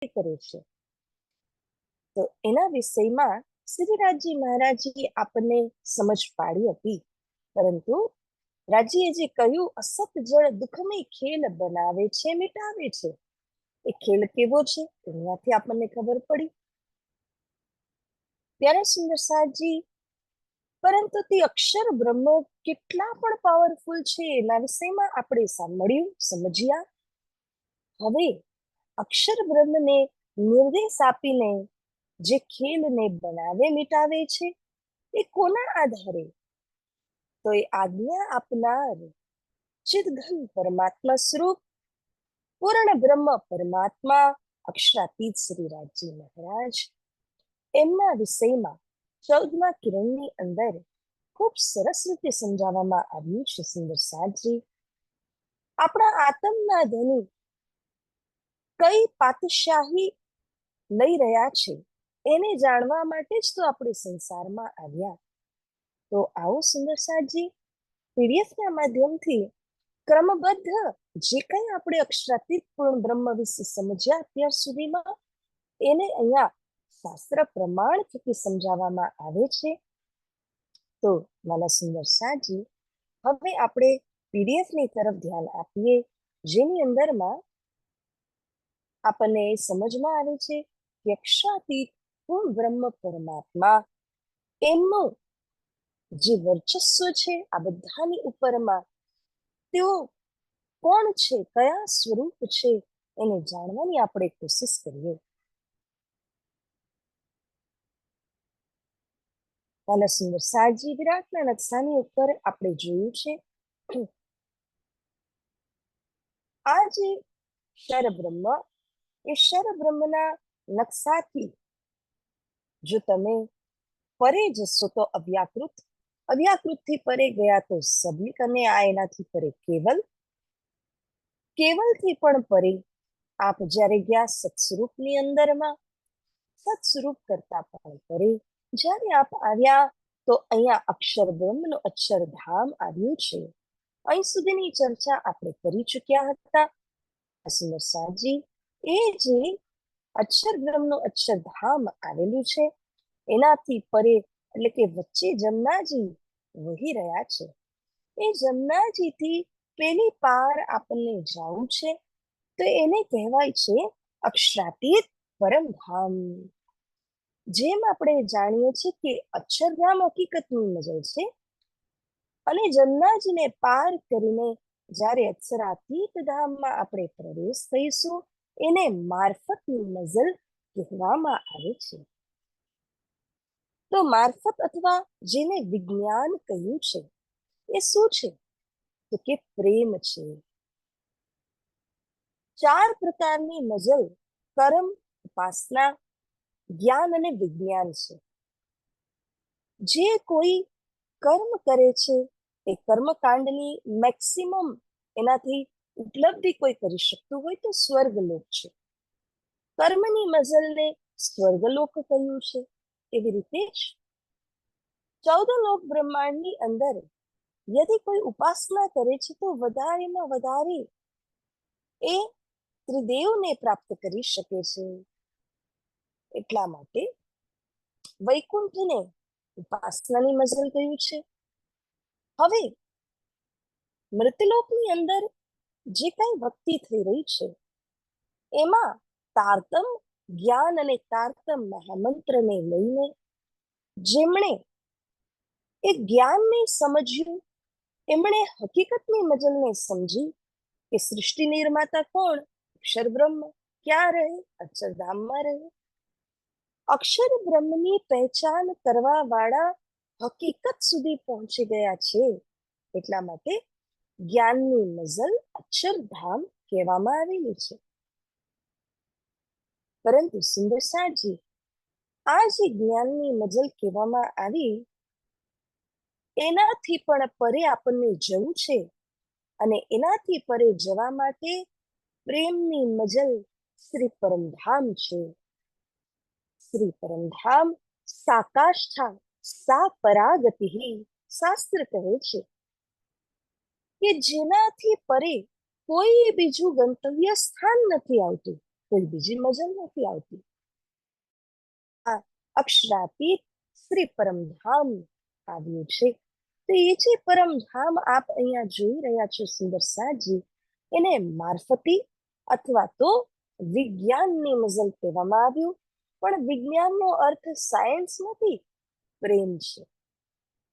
કરે છે. તો એના વિષયમાં શ્રીરાજજી મહારાજે આપણને સમજ પાડી હતી, પરંતુ રાજીએ જે કહ્યું, અસત જળ દુઃખમય ખેલ બનાવે છે, મિટાવે છે, એ ખેલ કેવો છે એનાથી આપણને ખબર પડી. ત્યારે સુંદર સાજી, પરંતુ તે અક્ષર બ્રહ્મ કેટલા પણ પાવરફુલ છે એના વિષયમાં આપણે સાંભળ્યું, સમજ્યા. હવે અક્ષર બ્રહ્મને નિર્દેશ આપીને જે ખેલને બનાવે મિટાવે છે એ કોના આધારે? તો એ આજ્ઞા આપનાર ચિદઘન પરમાત્મા સ્વરૂપ પૂર્ણ બ્રહ્મ પરમાત્મા અક્ષરાતીત શ્રીરાજજી મહારાજ, એમના વિષયમાં 14મા કિરણની અંદર ખૂબ સરસ રીતે સમજાવવામાં આવ્યું છે. સુંદર સાજી, આપણા આત્મના ધણી કઈ પાતશાહી લઈ રહ્યા છે એને જાણવા માટે જ તો આપણે સંસારમાં આવ્યા. તો આવો સુંદર સાજી, પીડીએફના માધ્યમથી ક્રમબદ્ધ જે કંઈ આપણે અક્ષરાતીત પૂર્ણ બ્રહ્મ વિશે સમજ્યા અત્યાર સુધીમાં, એને અહીંયા શાસ્ત્ર પ્રમાણ થકી સમજાવવામાં આવે છે. તો મારા સુંદર સાજી, હવે આપણે પીડીએફ ની તરફ ધ્યાન આપીએ, જેની અંદરમાં આપણને સમજમાં આવે છે કે અક્ષરાતીત પૂર્ણ બ્રહ્મ પરમાત્મા એમનું જે વર્ચસ્વ છે આ બધાની ઉપરમાં, તેઓ કોણ છે, કયા સ્વરૂપ છે, એને જાણવાની આપણે કોશિશ કરીએ. નાના સુંદર સાજી, વિરાટના નકશાની ઉપર આપણે જોયું છે આ જે શરબ્રહ્મ, એ શરબ્રહ્મના નકશાથી જો તમે પરે જશો તો અવ્યાકૃત, અવ્યાકૃત થી પરે ગયા તો સબલિક, અને આ એનાથી પરે કેવલ, કેવલ થી પણ પરે આપ જ્યારે ગયા સત્સ્વરૂપની અંદરમાં, સત્સ્વરૂપ કરતા પણ પરે જ્યારે આપ આવ્યા તો અહીંયા અક્ષર બ્રહ્મનું અક્ષરધામ આવ્યું છે. અહીં સુધીની ચર્ચા આપણે કરી ચૂક્યા હતા. સુંદર સાજી, એ જે અક્ષર બ્રહ્મનું અક્ષરધામ આવેલું છે એનાથી પરે એટલે કે વચ્ચે જમનાજી વહી રહ્યા છે. એ જમનાજીથી પેલી પાર આપણને જવું છે તો એને કહેવાય છે અક્ષરાતીત પરમધામ. જેમ આપણે જાણીએ છીએ કે અક્ષરધામ હકીકતની મજલ છે, અને જમનાજીને પાર કરીને જ્યારે અક્ષરાતીત ધામમાં આપણે પ્રવેશ થઈશું એને મારફતની મઝલ કહેવામાં આવે છે. તો મારફત અથવા જેને વિજ્ઞાન કહ્યું છે એ શું છે? તો કે પ્રેમ છે. 4 પ્રકારની મઝલ, કર્મ, ઉપાસના, જ્ઞાન અને વિજ્ઞાન છે. જે કોઈ કર્મ કરે છે એ કર્મકાંડની મેક્સિમમ એનાથી ઉપલબ્ધિ કોઈ કરી શકતું હોય તો સ્વર્ગલોક છે. કર્મની મઝલને સ્વર્ગલોક કહ્યું છે. એવી રીતે જ 14 લોક બ્રહ્માંડની અંદર યદિ કોઈ ઉપાસના કરે છે તો વધારેમાં વધારે એ ત્રિદેવને પ્રાપ્ત કરી શકે છે. એટલા માટે વૈકુંઠને ઉપાસનાની મઝલ કહ્યું છે. હવે મૃતલોકની અંદર જે કઈ ભક્તિ થઈ રહી છે એમાં તારતમ જ્ઞાન અને તારતમ મહામંત્રને લઈને જેમણે એ જ્ઞાનને સમજ્યું, એમણે હકીકતની મજલને સમજી કે સૃષ્ટિ નિર્માતા કોણ? અક્ષર બ્રહ્મ. ક્યાં રહે? અક્ષરધામમાં રહે. અક્ષર બ્રહ્મની પહેચાન કરવા વાળા હકીકત સુધી પહોંચી ગયા છે. એટલા માટે જ્ઞાનની મઝલ અક્ષરધામ કહેવામાં આવેલી છે. પરંતુ સુંદર સાજી, આ જે જ્ઞાનની મઝલ કહેવામાં આવી એનાથી પણ પરે આપણને જવું છે, અને એનાથી પરે જવા માટે પ્રેમની મઝલ શ્રી પરમધામ છે. શ્રી પરમધામ સાકાષ્ઠા સા પરાગતિ, શાસ્ત્ર કહે છે કે જેનાથી પરે કોઈ બીજું ગંતવ્ય સ્થાન નથી આવતું. કોઈ બીજી મજલ નથી આવતી. આ અક્ષરાતીત શ્રી પરમધામ આવ્યું છે. તો એ જે પરમધામ આપ અહીંયા જોઈ રહ્યા છો સુંદર સાજી, એને મારફતી અથવા તો વિજ્ઞાનની મઝલ કહેવામાં આવ્યું. પણ વિજ્ઞાનનો અર્થ સાયન્સ નથી, પ્રેમ છે.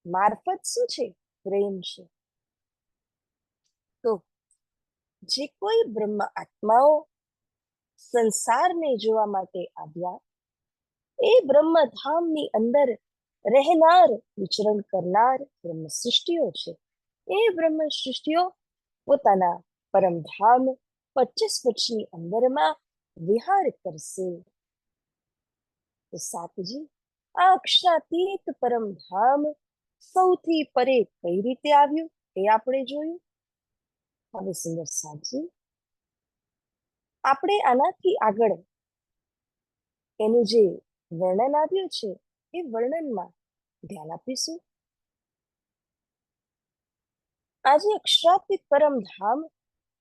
મારફત શું છે? પ્રેમ છે. તો જે કોઈ બ્રહ્મ આત્માઓ સંસારને જોવા માટે આવ્યા, એ બ્રહ્મધામની અંદર રહેનાર, વિચરણ કરનાર બ્રહ્મ સૃષ્ટિઓ છે. એ બ્રહ્મ સૃષ્ટિઓ પોતાના પરમધામ 25 વર્ષની અંદરમાં વિહાર કરશે. તો સાતજી, આ અક્ષરાતીત પરમધામ સૌથી પરે કઈ રીતે આવ્યું એ આપણે જોયું. હવે સુંદર સાતજી, આપણે આનાથી આગળ એનું જે વર્ણન આવ્યું છે એ વર્ણનમાં ધ્યાન આપીશું. આજે અક્ષરાતીત પરમધામ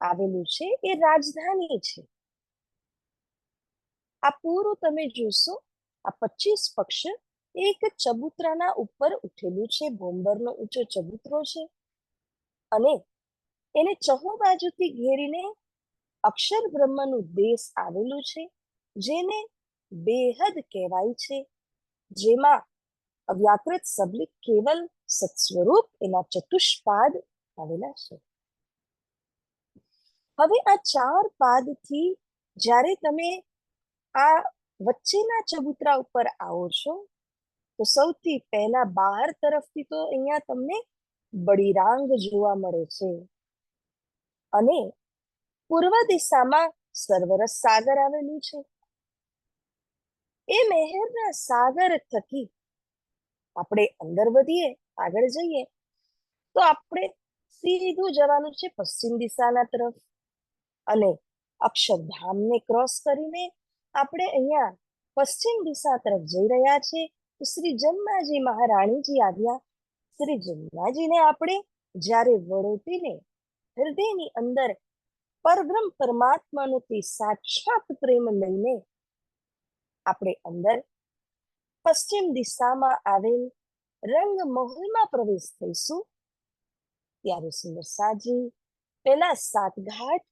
આવેલું છે એ રાજધાની છે. આ પૂરું તમે જોશો, આ 25 પક્ષ એક ચબૂતરાના ઉપર ઉઠેલું છે. ભોંબરનો ઊંચો ચબૂતરો છે અને એને ચહુ બાજુથી ઘેરીને અક્ષર બ્રહ્મનું દેશ આવેલું છે, જેને બેહદ કહેવાય છે, જેમાં અવ્યાકૃત સબલિક કેવલ સત્સ્વરૂપ એના ચતુષ્પાદ આવેલા છે. હવે આ 4 પાદથી જ્યારે તમે આ વચ્ચેના ચબૂતરા ઉપર આવો છો, તો સૌથી પહેલા બહાર તરફથી તો અહીંયા તમને બળીરાંગ જોવા મળે છે અને પૂર્વ દિશામાં સર્વરસ સાગર આવેલું છે. એ મહેરના સાગર થકી આપણે અંદર વધીએ, આગળ જઈએ, તો આપણે સીધું જવાનું છે પશ્ચિમ દિશાના તરફ અને અક્ષરધામને ક્રોસ કરીને આપણે અહીંયા પશ્ચિમ દિશા તરફ જઈ રહ્યા છે. તો શ્રી જન્માજી મહારાણીજી આવ્યા. શ્રી જન્માજીને આપણે જ્યારે વળોટીને હૃદયની અંદર પરબ્રહ્મ પરમાત્માનો તે સાક્ષાત પ્રેમ લઈને આપણે અંદર પશ્ચિમ દિશામાં આવેલ રંગમહલમાં પ્રવેશ થઈશું. ત્યારે સુંદર સાજી પેલા સાતઘાટ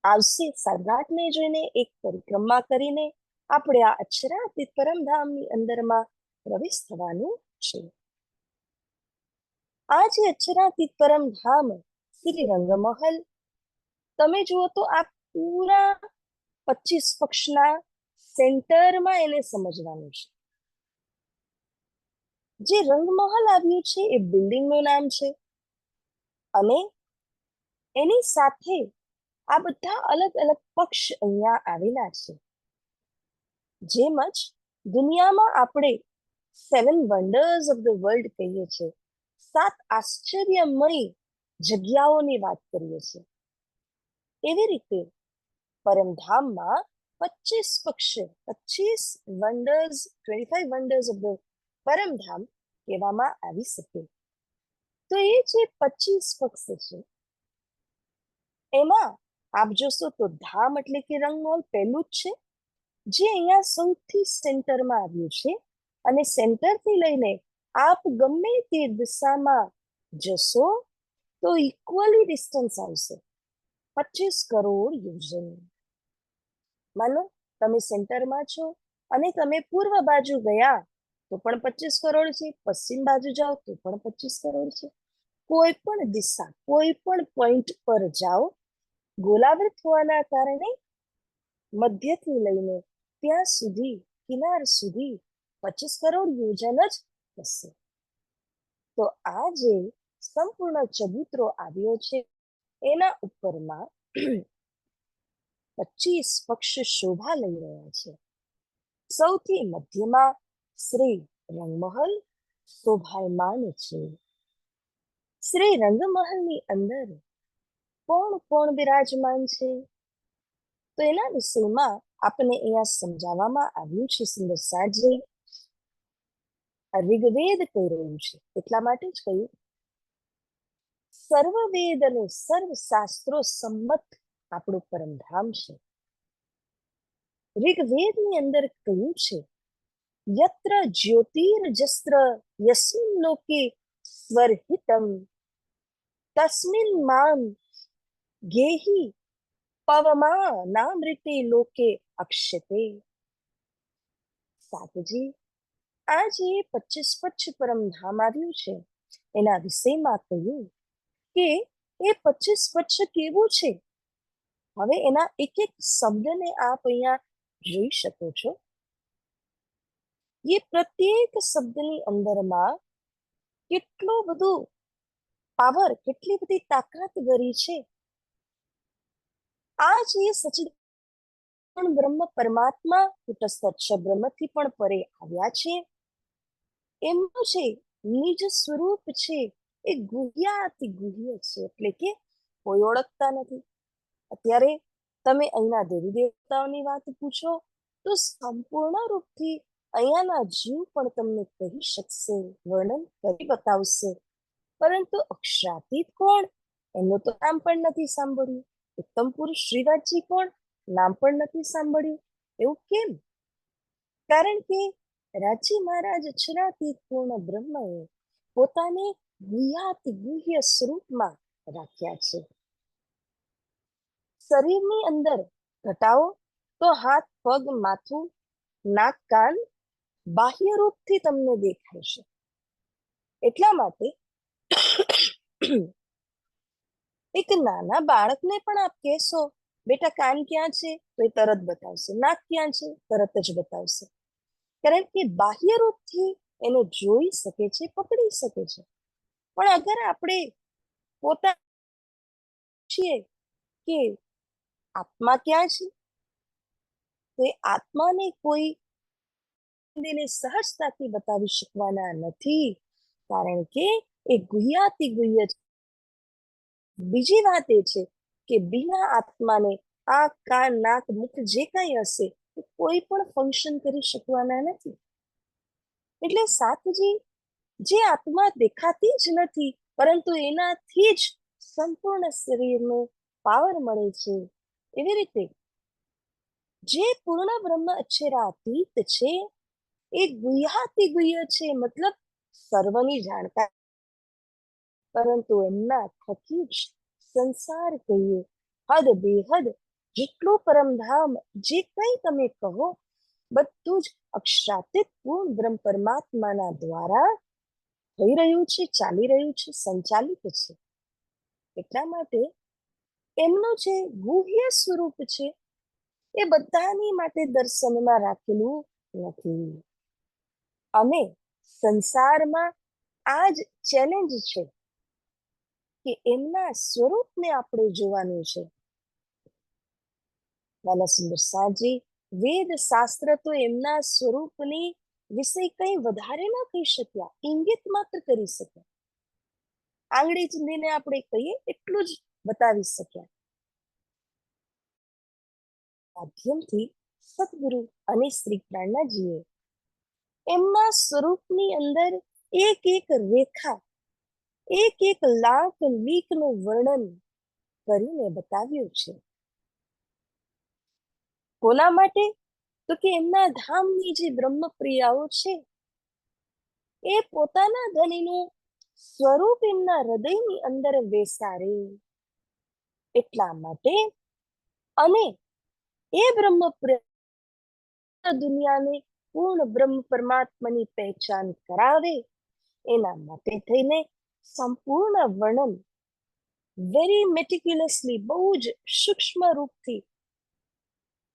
આવશે. સાતઘાટને જોઈને એક પરિક્રમા કરીને આપણે આ અક્ષરાતીત પરમધામની અંદરમાં પ્રવેશ થવાનું છે. આ જે અક્ષરાતીત પરમધામ શ્રી રંગમહલ, તમે જુઓ તો આ પૂરા 25 પક્ષના સેન્ટરમાં એને સમજવાનું છે. જે રંગમહલ આવ્યું છે એ બિલ્ડિંગનું નામ છે અને એની સાથે આ બધા અલગ અલગ પક્ષ અહીંયા આવેલા છે. જેમ જ દુનિયામાં આપણે 7 વન્ડર્સ ઓફ ધ વર્લ્ડ કહીએ છીએ, 7 આશ્ચર્યમય જગ્યાઓની વાત કરીએ છીએ, એવી રીતે પરમધામમાં 25 પક્ષ, 25 વન્ડર્સ, 25 વન્ડર્સ ઓફ ધ પરમધામ કહેવામાં આવી શકે. તો એ જે 25 પક્ષ છે એમાં આપ જોશો તો ધામ એટલે કે રંગમહલ પહેલું જ છે, જે અહીંયા સૌથી સેન્ટરમાં આવ્યું છે અને સેન્ટરથી લઈને આપ ગમે તે દિશામાં જશો તો ઇક્વલી ડિસ્ટન્સ આવશે 25 કરોડ યોજન. માનો તમે સેન્ટરમાં છો અને તમે પૂર્વ બાજુ ગયા તો પણ 25 કરોડ છે, પશ્ચિમ બાજુ જાઓ તો પણ 25 કરોડ છે. કોઈ પણ દિશા, કોઈ પણ પોઈન્ટ પર જાઓ, ગોલાવૃત હોવાના કારણે મધ્યથી લઈને ત્યાં સુધી, કિનાર સુધી 25 કરોડ યોજન જ થશે. તો આ જે સંપૂર્ણ ચબૂતરો આવ્યો છે એના ઉપરમાં 25 પક્ષ શોભા લઈ રહ્યા છે. સૌથી મધ્યમાં શ્રી રંગમહલ શોભાયમાન છે. શ્રી રંગમહલની અંદર કોણ કોણ બિરાજમાન છે, તો એના વિષયમાં આપને અહીંયા સમજાવવામાં આવ્યું છે. સુંદર સાજી ઋગ્વેદ કહી રહ્યું છે, એટલા માટે જ કહ્યું સર્વ વેદ અને સર્વ શાસ્ત્રો સંમત આપણું પરમધામ છે. ઋગ્વેદની અંદર કહ્યું છે, યત્ર જ્યોતિર્જસ્ત્ર યસ્મિન લોકે સ્વરહિતમ તસ્મિન મામ ગેહી પવમાનામૃતે લોકે અક્ષતે. સાતજી, આ જે 25 પરમધામ આવ્યું છે એના વિષયમાં કહ્યું કે એ 25 કેવું છે. હવે એના એક એક શબ્દને આપ અહીંયા જોઈ શકો છો. એ પ્રત્યેક શબ્દની અંદરમાં કેટલું બધું પાવર, કેટલી બધી તાકાત ભરી છે. આ જે સચિદાનંદ બ્રહ્મ પરમાત્મા કુટસ્થ અક્ષર બ્રહ્મથી પણ પરે આવ્યા છે, એમનું છે નિજ સ્વરૂપ છે એ ગુહ્યાતિ ગુહ્ય છે, એટલે કે કોઈ ઓળખતા નથી. અત્યારે તમે અહીંના દેવી દેવતાઓની વાત પૂછો તો સંપૂર્ણ રૂપથી અહીંયાના જીવ પણ તમને કહી શકશે, વર્ણન કરી બતાવશે. પરંતુ અક્ષરાતીત કોણ, એમનું તો નામ પણ નથી સાંભળ્યું. ઉત્તમ પુરુષ શ્રીવાસજી કોણ, નામ પણ નથી સાંભળ્યું. એવું કેમ? કારણ કે રાજી મહારાજ અક્ષરાતીત પૂર્ણ બ્રહ્મએ પોતાને ગુહ્યાતિ ગુહ્ય સ્વરૂપમાં રાખ્યા છે. શરીરની અંદર ઘટાવો તો હાથ, પગ, માથું, નાક, કાન બાહ્ય રૂપથી તમને દેખાય છે. એટલા માટે એક નાના બાળકને પણ આપ કહેશો, બેટા કાન ક્યાં છે, તો એ તરત બતાવશે. નાક ક્યાં છે, તરત જ બતાવશે. કારણ કે બાહ્ય રૂપથી એને જોઈ શકે છે, પકડી શકે છે. પણ અગર આપણે પોતા છીએ કે આત્મા ક્યાં છે, તો એ આત્માને કોઈ સહજતાથી બતાવી શકવાના નથી, કારણ કે એ ગુહ્યાતિ ગુહ્ય છે. બીજી વાત એ છે કે બિના આત્માને આંખ, કાન, નાક, મુખ જે કઈ હશે કોઈ પણ ફંક્શન કરી શકવાના નથી. એટલે સાતજી, જે આત્મા દેખાતી જ નથી પરંતુ એનાથી જ સંપૂર્ણ શરીરનો પાવર મળે છે, એવી રીતે જે પૂર્ણ બ્રહ્મ અક્ષરાતીત છે એ ગુહ્યાતિ ગુહ્ય છે, મતલબ સર્વની જાણતા, પરંતુ એમના થકી જ સંસાર કહીએ, હદ બેહદ જેટલું પરમધામ જે કંઈ તમે કહો બધું જ અક્ષરાતીત પૂર્ણ બ્રહ્મ પરમાત્માના દ્વારા થઈ રહ્યું છે, ચાલી રહ્યું છે, સંચાલિત છે. એટલા માટે એમનું જે ગુહ્ય સ્વરૂપ છે એ બધાની માટે દર્શનમાં રાખેલું નથી. અને સંસારમાં આ જ ચેલેન્જ છે કે એમના સ્વરૂપને આપણે જોવાનું છે. નાના સુંદર સાજી, વેદ શાસ્ત્ર તો એમના સ્વરૂપની વિશે કંઈ વધારે ન કહી શક્યા, ઇંગિત માત્ર કરી શક્યા. આંગળી ચીંધીને આપણે કહીએ એટલું જ બતાવી શક્યા. માધ્યમથી સદગુરુ અને શ્રી પ્રાણનાજીએ એમના સ્વરૂપની અંદર એક એક રેખા, એક એક લાખ લીકનું વર્ણન કરીને બતાવ્યું છે. કોના માટે? તો કે એમના ધામની જે બ્રહ્મપ્રિયાઓ છે એ પોતાના ધણીનું સ્વરૂપ એમના હૃદયની અંદર બેસાડે એટલા માટે, અને એ બ્રહ્મપ્રિય દુનિયાને પૂર્ણ બ્રહ્મ પરમાત્માની પહેચાન કરાવે એના માટે થઈને સંપૂર્ણ વર્ણન વેરી મેટિક્યુલસલી, બહુ જ સૂક્ષ્મ રૂપથી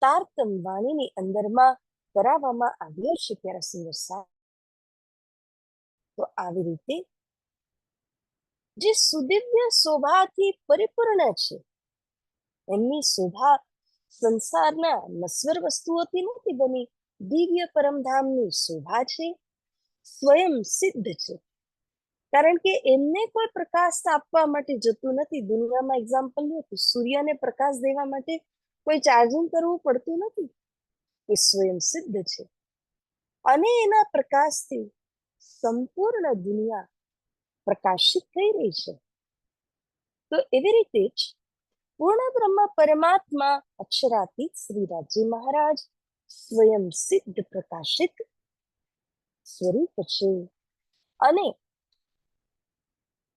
તારતમ વાણીની અંદરમાં કરાવવામાં આવ્યો છે. પ્યારા સુંદર સાહેબ, તો આવી રીતે જે સુદિવ્ય શોભાથી પરિપૂર્ણ છે, એમની શોભા સંસારના નશ્વર વસ્તુઓથી નથી બની, દિવ્ય પરમધામની શોભા છે, સ્વયં સિદ્ધ છે. કારણ કે એમને કોઈ પ્રકાશ આપવા માટે જતું નથી. દુનિયામાં એક્ઝામ્પલ લો તો સૂર્યને પ્રકાશ દેવા માટે કોઈ ચાર્જિંગ કરવું પડતું નથી, એ સ્વયં સિદ્ધ છે. અને એના પ્રકાશથી સંપૂર્ણ દુનિયા પ્રકાશિત થઈ રહી છે. તો એવી રીતે જ પૂર્ણ બ્રહ્મ પરમાત્મા અક્ષરાતીત શ્રી રાજી મહારાજ સ્વયં સિદ્ધ પ્રકાશિત સ્વરૂપ છે. અને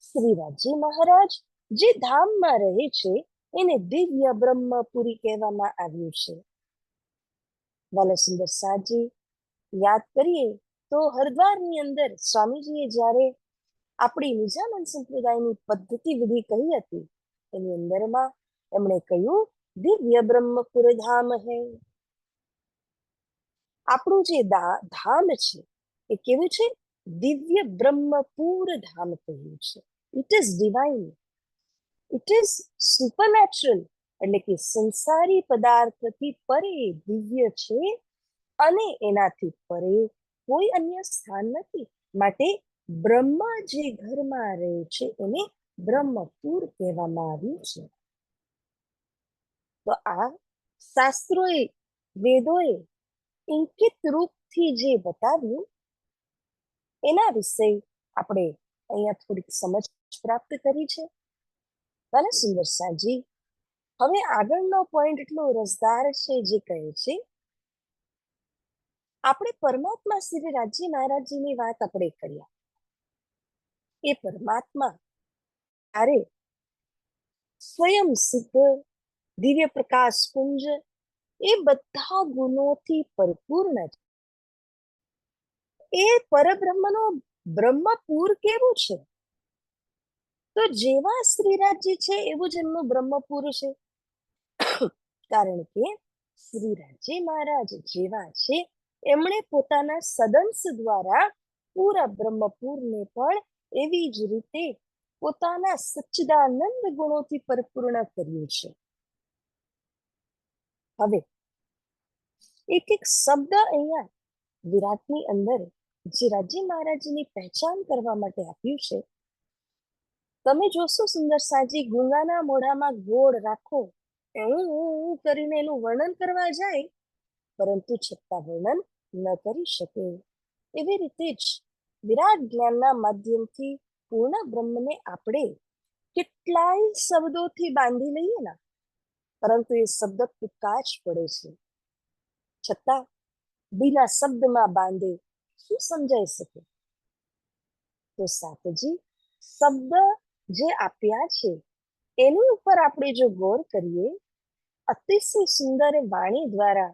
શ્રીરાજી મહારાજ જે ધામમાં રહે છે એને દિવ્ય બ્રહ્મપુરી કહેવામાં આવ્યું છે. બાલસુંદર સાજી યાદ કરીએ તો હરિદ્વારની અંદર સ્વામીજીએ જ્યારે આપણી નિજાનંદ સંપ્રદાયની પદ્ધતિ વિધિ કહી હતી એની અંદરમાં એમણે કહ્યું દિવ્ય બ્રહ્મપુર ધામ હે. આપણું જે ધામ છે એ કેવું છે? દિવ્ય બ્રહ્મપુર ધામ કહ્યું છે. It is divine, it is supernatural, એટલે કે સંસારી પદાર્થથી પરે દિવ્ય છે અને એનાથી પરે કોઈ અન્ય સ્થાન નથી. માટે બ્રહ્મા જે ઘરમાં રહે છે એને બ્રહ્મપુર કહેવામાં આવ્યું છે. તો આ શાસ્ત્રોએ વેદોએ ઇંકિત રૂપથી જે બતાવ્યું એના વિશે આપણે અહીંયા થોડીક સમજ પ્રાપ્ત કરી છે. ભલે સુંદર સાજી, હવે આગળનો પોઈન્ટ એટલો રસદાર છે જે કહે છે આપણે પરમાત્મા શ્રી રાજી મહારાજજીની વાત આપણે કર્યા. એ પરમાત્મા અરે સ્વયં સિદ્ધ દિવ્ય પ્રકાશ પુંજ એ બધા ગુણોથી પરિપૂર્ણ છે. એ પરબ્રહ્મનો બ્રહ્મપુર કેવું છે? તો જેવા શ્રીરાજજી છે એવું જ એમનું બ્રહ્મપુર છે. કારણ કે શ્રીરાજજી મહારાજ જેવા છે એમણે પોતાના સદંશ દ્વારા પૂરા બ્રહ્મપુરને પણ એવી જ રીતે પોતાના સચ્ચિદાનંદ ગુણોથી પરિપૂર્ણ કર્યું છે. હવે એક એક શબ્દ અહીંયા વિરાટની અંદર જે રાજી મહારાજની પહેચાન કરવા માટે આપ્યું છે. તમે જોશો સુંદર સાજી, ગુંગાના મોઢામાં ગોળ રાખો એવું કરીને એનું વર્ણન કરવા જાય પરંતુ છતાં વર્ણન ન કરી શકે. એવી રીતે જ વિરાટ જ્ઞાનના માધ્યમથી પૂર્ણ બ્રહ્મને આપણે કેટલાય શબ્દોથી બાંધી લઈએ ને પરંતુ એ શબ્દ ટૂંકા જ પડે છે. છતાં બિના શબ્દમાં બાંધે શું સમજાઈ શકે? તો સાતજી શબ્દ જે આપ્યા છે એની ઉપર આપણે જો ગૌર કરીએ, અતિશય સુંદર વાણી દ્વારા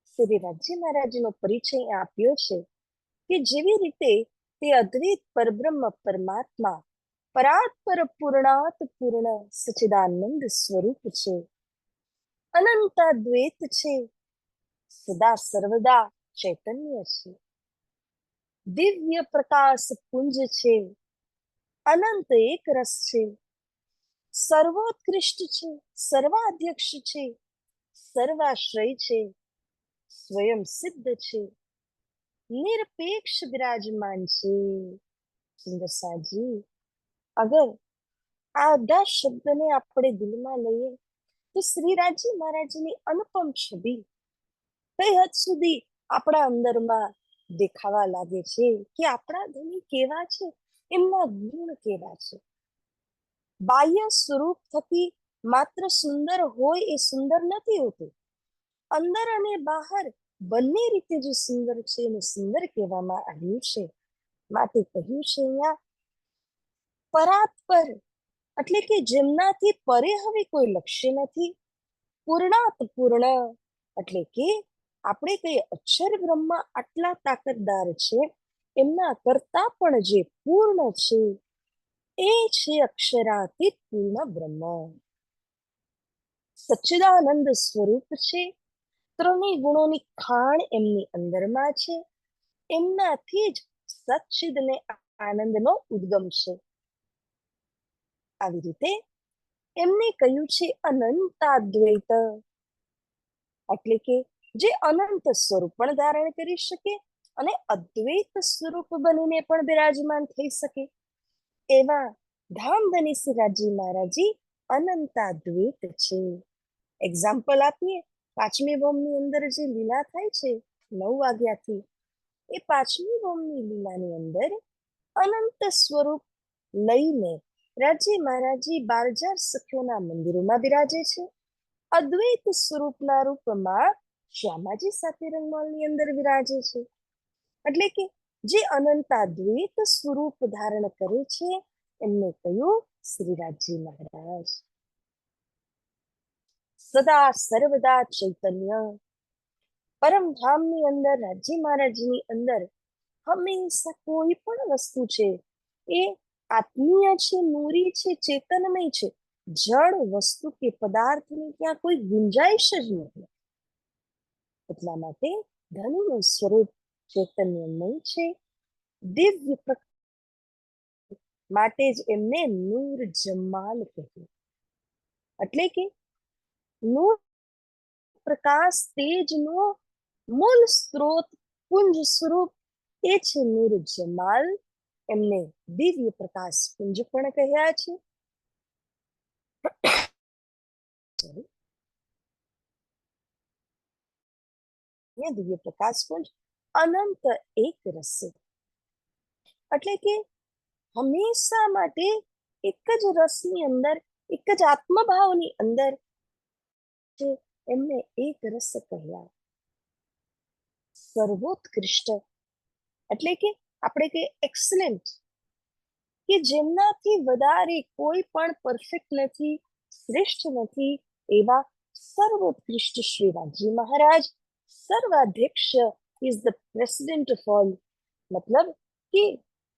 શ્રી રાજી મહારાજનો પરિચય આપ્યો છે કે જેવી રીતે તે અદ્વૈત પરબ્રહ્મ પરમાત્મા પરાત્પર પૂર્ણાત પૂર્ણ સચ્ચિદાનંદ સ્વરૂપ છે, અનંત દ્વૈત છે, સદા સર્વદા ચૈતન્ય છે, દિવ્ય પ્રકાશ પુંજ છે, અનંત એક રસ છે, સર્વોત્કૃષ્ટ છે, સર્વાધ્યક્ષ છે, સર્વાશ્રય છે, સ્વયં સિદ્ધ છે, નિરપેક્ષ વિરાજમાન છે. સુંદર સાજી, અગર આ બધા શબ્દને આપણે દિલમાં લઈએ તો શ્રીરાજી મહારાજની અનુપમ છબી કઈ હદ સુધી આપણા અંદરમાં દેખાવા લાગે છે કે આપણા ધણી કેવા છે, એમના ગુણ કેવા છે. બાહ્ય સ્વરૂપ થકી માત્ર સુંદર હોય એ સુંદર નથી હોતું, અંદર અને બહાર બંને રીતે જે સુંદર છે એને સુંદર કહેવામાં આવ્યું છે. માટે કહ્યું છે અહીંયા પરાત્પર, એટલે કે જેમનાથી પરે હવે કોઈ લક્ષ્ય નથી. પૂર્ણાત પૂર્ણ, એટલે કે આપણે કહીએ અક્ષર બ્રહ્મ આટલા તાકતદાર છે એમના કરતા પણ જે પૂર્ણ છે એ છે અક્ષરાતીત પૂર્ણ બ્રહ્મ. સચ્ચિદાનંદ સ્વરૂપ છે, ત્રણેય ગુણોની ખાણ એમની અંદરમાં છે, એમનાથી જ સચ્ચિદ ને આનંદનો ઉદ્ગમ છે. આવી રીતે એમને કહ્યું છે અનંતાદ્વૈત, એટલે કે જે અનંત સ્વરૂપ પણ ધારણ કરી શકે અને અદ્વૈત સ્વરૂપ બનીને પણ બિરાજમાન થઈ શકે એવા ધામધની શ્રીરાજી મહારાજી અનંતાદ્વૈત છે. એક્ઝામ્પલ આપીએ, પાંચમી ભૌમની અંદર જે લીલા થાય છે 9 વાગ્યાથી, એ પાંચમી ભૌમની લીલાની અંદર અનંત સ્વરૂપ લઈને રાજી મહારાજી 12,000 સખીઓના મંદિરોમાં બિરાજે છે. અદ્વૈત સ્વરૂપના રૂપમાં શ્યામાજી સાથે રંગમહલની અંદર વિરાજે છે. એટલે કે જે અનંતા દ્વૈત સ્વરૂપ ધારણ કરે છે એમને કહ્યું શ્રીરાજજી મહારાજ. સદા સર્વદા ચૈતન્ય પરમધામની અંદર રાજી મહારાજની અંદર હંમેશા કોઈ પણ વસ્તુ છે એ આત્મીય છે, નૂરી છે, ચેતનમય છે. જળ વસ્તુ કે પદાર્થની ત્યાં કોઈ ગુંજાઈશ જ નથી. એટલા માટે ધનનું સ્વરૂપ ચૈતન્યમય છે, દિવ્ય માટે જ એમને નૂર જમાલ કહ્યું. એટલે કે નૂર પ્રકાશ તેજનો મૂળ સ્ત્રોત પુંજ સ્વરૂપ એ છે નૂર જમાલ. એમને દિવ્ય પ્રકાશ પુંજ પણ કહ્યા છે. દિવ્ય પ્રકાશ પુંજ અનંત એક રસ, એટલે કે હંમેશા માટે એક જ રસની અંદર, એક જ આત્મભાવની અંદર એમને એક રસ કહ્યા. સર્વોત્કૃષ્ટ એટલે કે આપણે કે એક્સલન્ટ, કે જેમનાથી વધારે કોઈ પણ પરફેક્ટ નથી, શ્રેષ્ઠ નથી, એવા સર્વોત્કૃષ્ટ શ્રીરાજજી મહારાજ સર્વાધ્યક્ષ is the president of all. મતલબ કે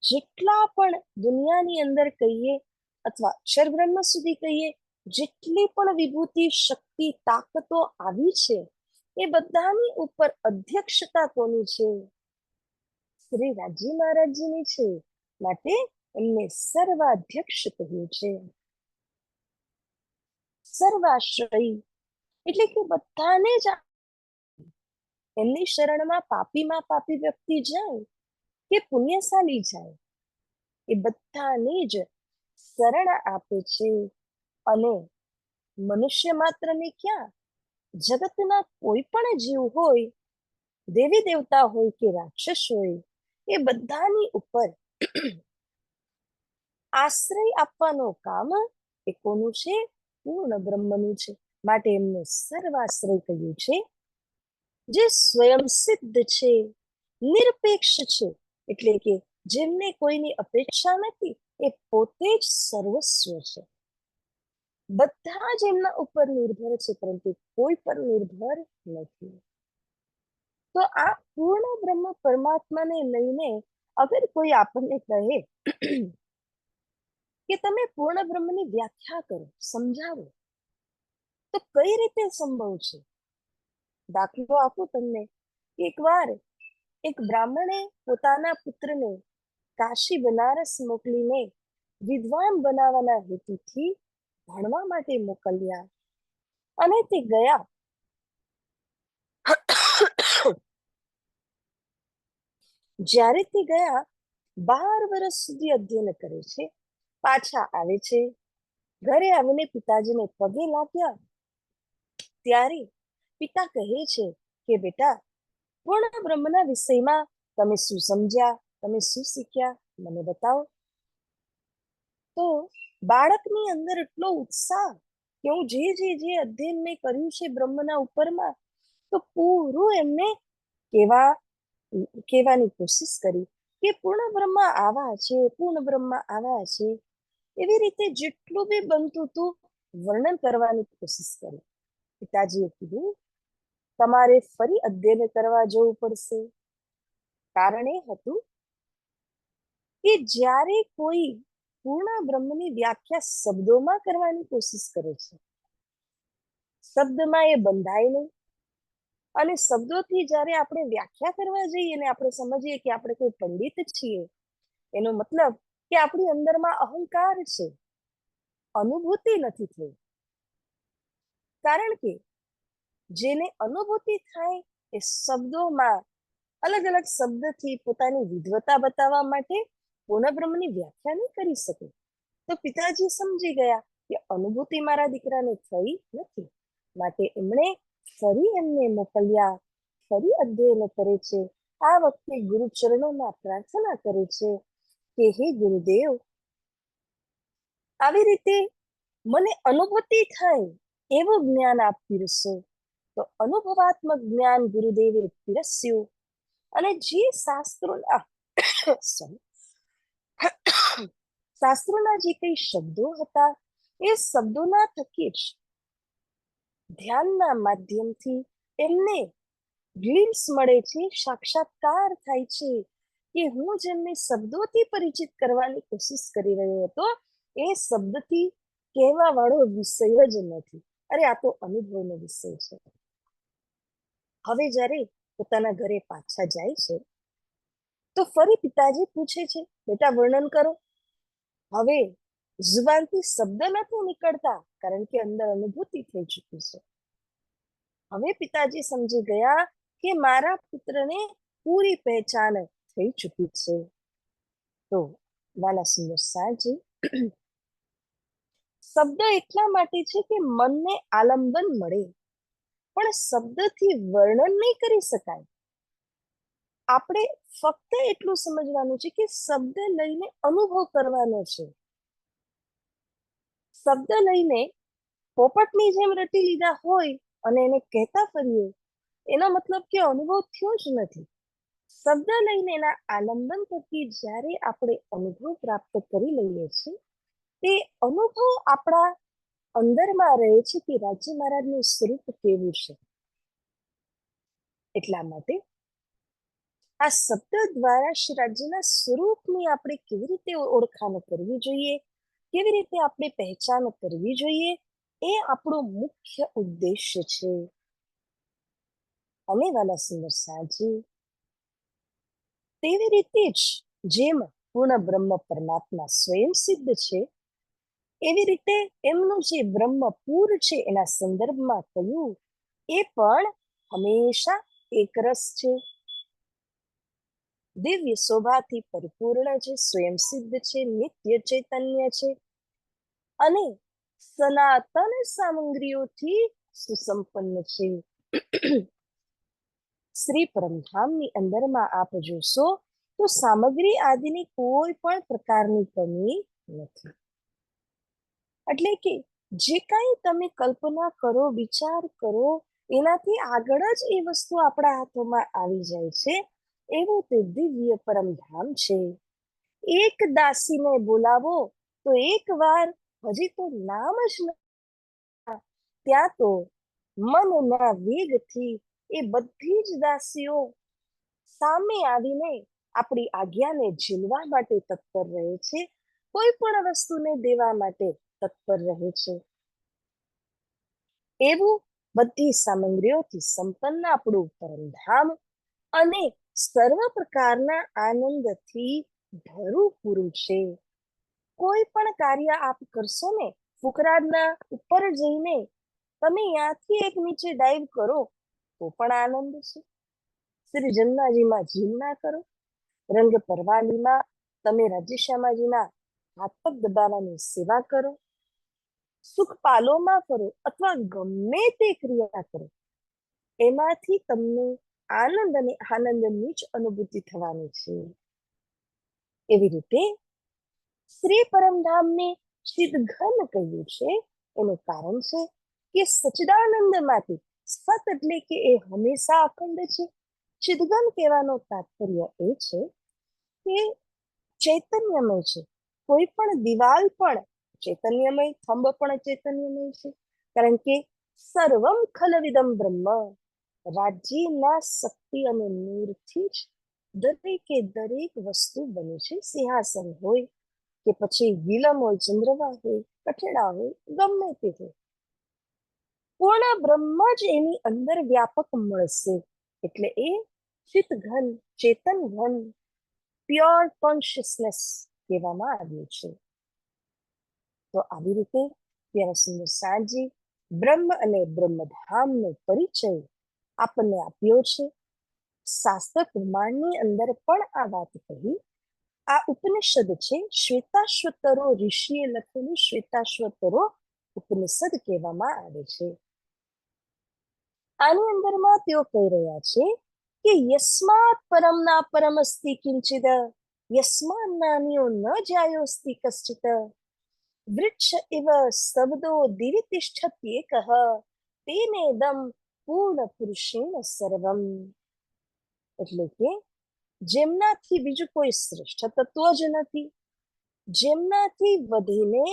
જેટલા પણ દુનિયાની અંદર કહીએ અથવા અક્ષર બ્રહ્મ સુધી કહીએ, જેટલી પણ વિભૂતિ, શક્તિ, તાકતો આવી છે એ બધાની ઉપર અધ્યક્ષતા કોની છે? શ્રી રાજી મહારાજજીની છે. માટે એમને સર્વાધ્યક્ષ કહ્યું છે. સર્વાશ્રય એટલે કે બધાને જ એમની શરણમાં પાપીમાં પાપી વ્યક્તિ જાય કે પુણ્યશાલી જાય, એ બધાને જ શરણ આપે છે. અને મનુષ્ય માત્રને ક્યાં, જગતના કોઈ પણ જીવ હોય, દેવી દેવતા હોય કે રાક્ષસ હોય, એ બધાની ઉપર આશ્રય આપવાનો કામ એ કોનું છે? પૂર્ણ બ્રહ્મનું છે. માટે એમને સર્વાશ્રય કહ્યું છે. જે સ્વયં સિદ્ધ છે, નિરપેક્ષ છે, એટલે કે જેમને કોઈની અપેક્ષા નથી, એ પોતે જ સર્વસ્વ છે. બધા જ એમના ઉપર નિર્ભર છે, પરંતુ કોઈ પર નિર્ભર નથી. તો આ પૂર્ણ બ્રહ્મ પરમાત્માને લઈને અગર કોઈ આપણને કહે કે તમે પૂર્ણ બ્રહ્મની વ્યાખ્યા કરો, સમજાવો, તો કઈ રીતે સંભવ છે? દાખલો આપું તમને. એકવાર એક બ્રાહ્મણે પોતાના પુત્રને કાશી બનારસ મોકલીને વિદ્વાન બનાવવાના હેતુથી ભણવા માટે મોકલ્યા. અને તે ગયા. જ્યારે તે ગયા 12 વર્ષ સુધી અધ્યયન કરે છે, પાછા આવે છે. ઘરે આવીને પિતાજીને પગે લાગ્યા ત્યારે પિતા કહે છે કે બેટા, પૂર્ણ બ્રહ્મના વિષયમાં તમે શું સમજ્યા, તમે શું શીખ્યા, મને બતાવો. તો બાળકની અંદર એટલો ઉત્સાહ કે હું જે અધ્યયન મેં કર્યું છે બ્રહ્મના ઉપરમાં, તો પૂરું એમને કહેવાની કોશિશ કરી કે પૂર્ણ બ્રહ્મ આવા છે, પૂર્ણ બ્રહ્મ આવા છે. એવી રીતે જેટલું બી બનતું હતું વર્ણન કરવાની કોશિશ કરી. પિતાજીએ કીધું, તમારે ફરી અધ્યયન કરવા જવું પડશે. કારણ એ હતું કે જ્યારે કોઈ પૂર્ણ બ્રહ્મની વ્યાખ્યા શબ્દોમાં કરવાની કોશિશ કરે છે, શબ્દમાં એ બંધાય નહીં. અને શબ્દોથી જ્યારે આપણે વ્યાખ્યા કરવા જઈએ ને આપણે સમજીએ કે આપણે કોઈ પંડિત છીએ, એનો મતલબ કે આપણી અંદરમાં અહંકાર છે, અનુભૂતિ નથી થઈ. કારણ કે જેને અનુભૂતિ થાય એ શબ્દોમાં અલગ અલગ શબ્દથી પોતાની વિદ્વતા બતાવવા માટે પૂર્ણ બ્રહ્મની વ્યાખ્યા નહીં કરી શકે. તો પિતાજી સમજી ગયા કે અનુભૂતિ મારા દીકરાને થઈ નથી. માટે એમણે ફરી એમને મોકલ્યા. ફરી અધ્યયન કરે છે. આ વખતે ગુરુચરણોમાં પ્રાર્થના કરે છે કે હે ગુરુદેવ, આવી રીતે મને અનુભૂતિ થાય એવું જ્ઞાન આપ પીરસો. તો અનુભવાત્મક જ્ઞાન ગુરુદેવે પીરસ્યું, અને જે શાસ્ત્રોના sorry, શાસ્ત્રોના જે કઈ શબ્દો હતા એ શબ્દોના થકી જ ધ્યાનના માધ્યમથી એમને ગ્લિમ્સ મળે છે, સાક્ષાત્કાર થાય છે કે હું જેમને શબ્દોથી પરિચિત કરવાની કોશિશ કરી રહ્યો હતો એ શબ્દથી કહેવા વાળો વિષય જ નથી. અરે આ તો અનુભવનો વિષય છે. હવે જ્યારે પોતાના ઘરે પાછા જાય છે તો ફરી પિતાજી પૂછે છે, બેટા વર્ણન કરો. હવે જુબાનથી શબ્દ નથી નીકળતા, કારણ કે અંદર અનુભૂતિ થઈ ચૂકી છે. હવે પિતાજી સમજી ગયા કે મારા પુત્રને પૂરી પહેચાન થઈ ચૂકી છે. તો વાલા સુંદર સાજી, શબ્દ એટલા માટે છે કે મનને આલંબન મળે, પણ શબ્દથી વર્ણન નહીં કરી શકાય. આપણે ફક્ત એટલું સમજવાનું છે કે શબ્દ લઈને અનુભવ કરવાનો છે. શબ્દ લઈને પોપટની જેમ રટી લીધા હોય અને એને કહેતા ફરીએ, એનો મતલબ કે અનુભવ થયો જ નથી. શબ્દ લઈને એના આલંબન થકી જ્યારે આપણે અનુભવ પ્રાપ્ત કરી લઈએ છીએ, તે અનુભવ આપણા અંદરમાં રહે છે કે રાજ્ય મહારાજનું સ્વરૂપ કેવું છે. એટલા માટે આ શબ્દ દ્વારા શ્રી રાજ્યના સ્વરૂપની આપણે કેવી રીતે ઓળખાણ કરવી જોઈએ, કેવી રીતે આપણે પહેચાન કરવી જોઈએ, એ આપણો મુખ્ય ઉદ્દેશ્ય છે. અને વાલા સુંદર સાજી, તેવી રીતે જ જેમ પૂર્ણ બ્રહ્મ પરમાત્મા સ્વયં સિદ્ધ છે, એવી રીતે એમનું જે બ્રહ્મપુર છે એના સંદર્ભમાં કહ્યું એ પણ હંમેશા એકરસ છે, દિવ્ય શોભાથી પરિપૂર્ણ છે, સ્વયં સિદ્ધ છે, નિત્ય ચૈતન્ય છે અને સનાતન સામગ્રીઓથી સુસંપન્ન છે. શ્રી પરમધામની અંદરમાં આપ જોશો તો સામગ્રી આદિની કોઈ પણ પ્રકારની કમી નથી. એટલે કે જે કાંઈ તમે કલ્પના કરો, વિચાર કરો, એનાથી આગળ જ એ વસ્તુ આપણા હાથોમાં આવી જાય છે. એવું તે દિવ્ય પરમધામ છે. એક દાસીને બોલાવો તો એક વાર, હજી તો નામ જ ત્યાં તો મનના વેગથી એ બધી જ દાસીઓ સામે આવીને આપણી આજ્ઞાને ઝીલવા માટે તત્પર રહે છે, કોઈ પણ વસ્તુને દેવા માટે તત્પર રહે છે. એવું બધી સામગ્રીઓથી સંપન્ન આપણું પરમધામ અને સર્વ પ્રકારના આનંદથી ભરપૂર છે. કોઈ પણ કાર્ય આપ કરશો ને, ફુકરાદના ઉપર જઈને તમે ત્યાંથી એક નીચે ડાઈવ કરો તો પણ આનંદ છે. શ્રી જન્માજીમાં જીમ ના કરો, રંગ પરવાલીમાં તમે રાજ્યશ્યામાજીના હાથ પગ દબાવવાની સેવા કરો, સુખ પાલોમાં કરો અથવા ગમે તે ક્રિયા કરો, એમાંથી તમને આનંદ અને આનંદની જ અનુભૂતિ થવાની છે. એવી રીતે શ્રી પરમધામને ચિદઘન કહ્યું છે. એનું કારણ છે કે સચ્ચિદાનંદમાંથી, સત એટલે કે એ હંમેશા અખંડ છે. ચિદઘન કહેવાનો તાત્પર્ય એ છે કે ચૈતન્યમય છે. કોઈ પણ દિવાલ પણ ચૈતન્યમય, થંભ પણ ચૈતન્યમય છે, કારણ કે સર્વમ ખલવિદમ બ્રહ્મ, રાજ્યના શક્તિ અને નૂરથી જ દરેકે દરેક વસ્તુ બને છે. સિંહાસન હોય કે પછી ગિલમ હોય, ચંદ્રવા હોય, કઠેડા હોય, ગમે તે હોય, પૂર્ણ બ્રહ્મ જ એની અંદર વ્યાપક મળશે. એટલે એ ચિતઘન, ચેતન ઘન, પ્યોર કોન્શિયસનેસ કહેવામાં આવ્યું છે. તો આવી રીતે ત્યારે સુંદર સાજી બ્રહ્મ અને બ્રહ્મધામનો પરિચય આપણને આપ્યો છે. શાસ્ત્ર પ્રમાણની અંદર પણ આ વાત કહી. આ ઉપનિષદ છે, શ્વેતાશ્વતરો ઋષિએ લખેલું શ્વેતાશ્વતરો ઉપનિષદ કહેવામાં આવે છે. આની અંદરમાં તેઓ કહી રહ્યા છે કે યસ્માત પરમ ના પરમસ્તિ કિંચિદ, યસ્માન નાન્યો ન જાયોસ્તિ કશ્ચિત, વૃક્ષ ઇવ શબ્દો દિવિ તિષ્ઠત્યેકઃ, તેનેદમ પૂર્ણ પુરુષેણ સર્વમ, એટલે કે જેમનાથી બીજું કોઈ શ્રેષ્ઠ તત્વ જ નથી, જેમનાથી વધીને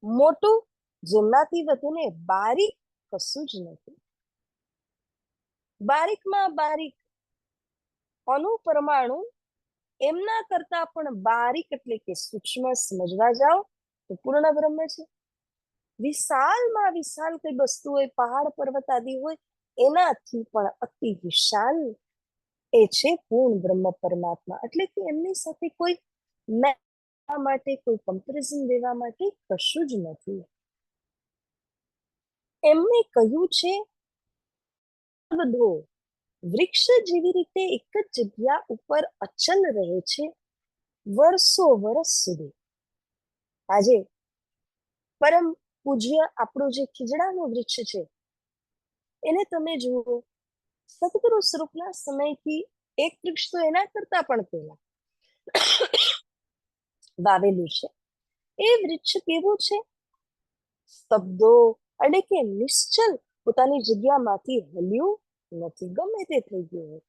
મોટું, જેમનાથી વધીને બારીક કશું જ નથી. બારીકમાં બારીક અણુ એમના કરતા પણ બારીક એટલે કે સૂક્ષ્મ સમજવા જાઓ તો પૂર્ણ બ્રહ્મ છે. વિશાલમાં વિશાલ કઈ વસ્તુ હોય, પહાડ પર્વત આદિ હોય, એનાથી પણ અતિ વિશાલ એ છે પૂર્ણ બ્રહ્મ પરમાત્મા. એટલે કે એમની સાથે કોઈ માટે, કોઈ કમ્પેરિઝન દેવા માટે કશું જ નથી. એમને કહ્યું છે બધો વૃક્ષ જેવી રીતે એક જ જગ્યા ઉપર અચલ રહે છે વર્ષો વર્ષ સુધી. આજે પરમ પૂજ્ય આપણું જે ખીજડાનું વૃક્ષ છે એને તમે જુઓ, સદગુરુ સ્વરૂપના સમયથી એક વૃક્ષ તો એના કરતા પણ પહેલા વાવેલું છે. એ વૃક્ષ કેવું છે? સ્તબ્ધો એટલે કે નિશ્ચલ, પોતાની જગ્યામાંથી હલ્યું નથી, ગમે તે થઈ ગયું હોય.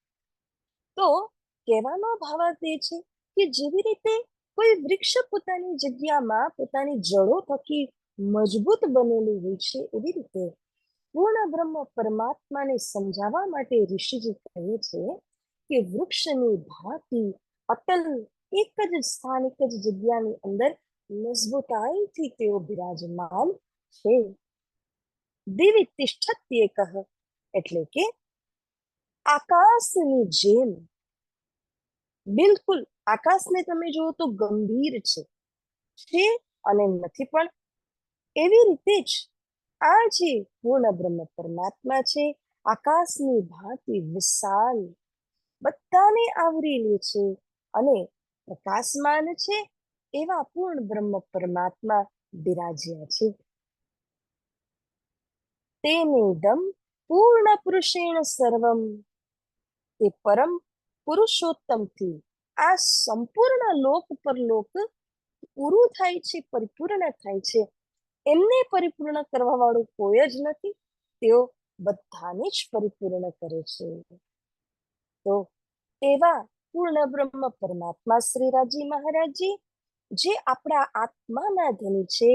તો કહેવાનો ભાવાર્થ એ છે કે જેવી રીતે કોઈ વૃક્ષ પોતાની જગ્યામાં પોતાની જડો થકી મજબૂત બનેલું હોય છે, એવી રીતે પૂર્ણ બ્રહ્મ પરમાત્માને સમજાવવા માટે ઋષિજી કહે છે કે વૃક્ષની ભાંતિ અટલ એક જ સ્થાન, એક જ જગ્યાની અંદર મજબૂતાઈથી તેઓ બિરાજમાન છે. દિવી તિષ્ઠત્યેકઃ એટલે કે આકાશની જેમ, બિલકુલ આકાશને તમે જુઓ તો ગંભીર છે અને નથી પણ, એવી રીતે જ આ જે પૂર્ણ બ્રહ્મ પરમાત્મા છે આકાશની ભાંતિ વિશાલ, બધાને આવરી લે છે અને પ્રકાશમાન છે. એવા પૂર્ણ બ્રહ્મ પરમાત્મા બિરાજ્યા છે. તેનેદમ પૂર્ણ પુરુષેણ સર્વમ, એ પરમ પુરુષોત્તમથી આ સંપૂર્ણ લોક પરલોક પૂરું થાય છે, પરિપૂર્ણ થાય છે. એમને પરિપૂર્ણ કરવા વાળું કોઈ જ નથી, તેઓ બધાને જ પરિપૂર્ણ કરે છે. તો એવા પૂર્ણ બ્રહ્મ પરમાત્મા શ્રીરાજી મહારાજજી, જે આપણા આત્માના ધની છે,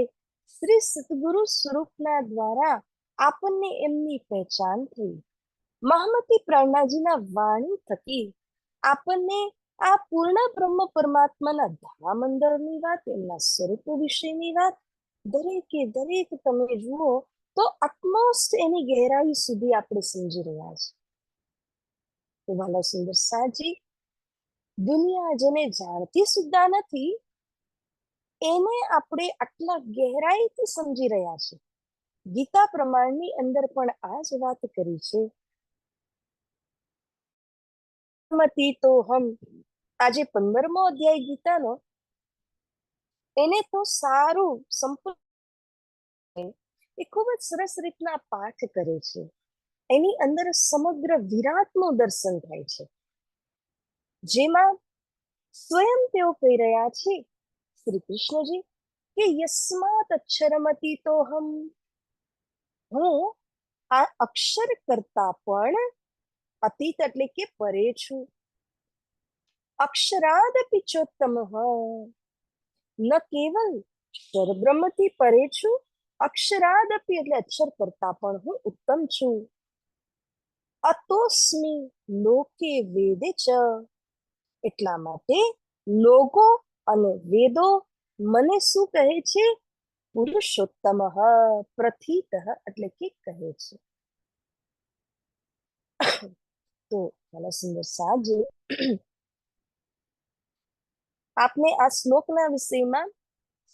શ્રી સતગુરુ સ્વરૂપના દ્વારા આપણને એમની પહેચાન થઈ. મહામતી પ્રાણનાજીના વાણી થકી આપણને આ પૂર્ણ બ્રહ્મ પરમાત્માના ધામંદરની વાત, એમના સ્વરૂપ વિશેની વાત દરેકે દરેક તમે જુઓ તો અટમોસ્ટ એની ગહેરાઈ સુધી આપણે સમજી રહ્યા છીએ. તો વાલા સુંદર સાજી, દુનિયા જેને જાણતી સુદ્ધા નથી એને આપણે આટલા ગહેરાઈથી સમજી રહ્યા છે. ગીતા પ્રમાણની અંદર પણ આ જ વાત કરી છે. તો હમ, આજે 15મો અધ્યાય ગીતાનો, એને તો સારું સંપૂર્ણ એ ખૂબ જ સરસ રીતના પાઠ કરે છે. એની અંદર સમગ્ર વિરાટનું દર્શન થાય છે, જેમાં સ્વયં તેઓ કહી રહ્યા છે શ્રી કૃષ્ણજી કે યસ્માત અક્ષરમતી તો હમ, હું આ અક્ષર કરતા પણ અતીત એટલે કે પરે છું. અક્ષરાદપી ચોત્તમ, ન કેવલ પરબ્રહ્મથી પરે છું, અક્ષરાદપી એટલે અક્ષર કરતા પણ હું ઉત્તમ છું. અતોસ્મી લોકે વેદે ચ, એટલા માટે લોકો અને વેદો મને શું કહે છે? પુરુષોત્તમ પ્રથિત એટલે કે કહે છે. તો મારા સુંદર સાજે, આપને આ શ્લોકના વિષયમાં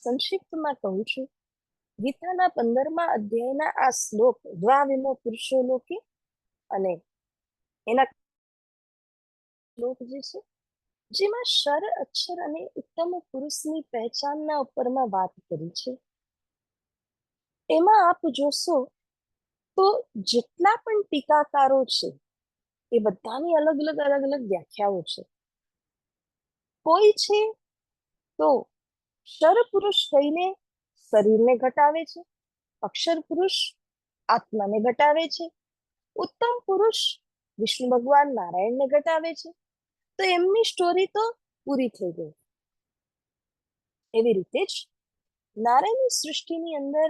સંક્ષિપ્તમાં કહું છું. ગીતાના 15મા અધ્યાયના આ શ્લોક દ્વાવિમો પુરુષો લોકે અને એના શ્લોક જે છે જેમાં શર અક્ષર અને ઉત્તમ પુરુષની પહેચાનના ઉપરમાં વાત કરી છે. એમાં આપ જોશો તો જેટલા પણ ટીકાકારો છે એ બધાની અલગ અલગ વ્યાખ્યાઓ છે. કોઈ છે તો શર પુરુષ કહીને શરીરને ઘટાવે છે, અક્ષર પુરુષ આત્માને ઘટાવે છે, ઉત્તમ પુરુષ વિષ્ણુ ભગવાન નારાયણને ઘટાવે છે, તો એમની સ્ટોરી તો પૂરી થઈ ગઈ. એવી રીતે જ નારાયણની સૃષ્ટિની અંદર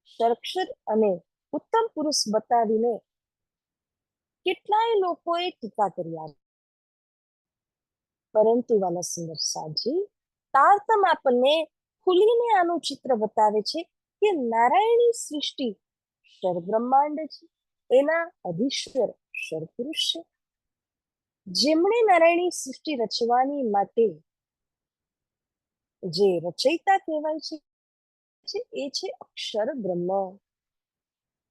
ષડક્ષર અને ઉત્તમ પુરુષ બતાવીને કેટલાય લોકોએ ટીકા કર્યા, પરંતુ વાલા સુંદર સાજી તારતમ આપણને ખુલીને આનું ચિત્ર બતાવે છે કે નારાયણની સૃષ્ટિ ક્ષર બ્રહ્માંડ છે, એના અધીશ્વર ક્ષર પુરુષ છે. જેમણે નારાયણની સૃષ્ટિ રચવાની માટે જે રચયિતા કહેવાય છે એ છે અક્ષર બ્રહ્મ.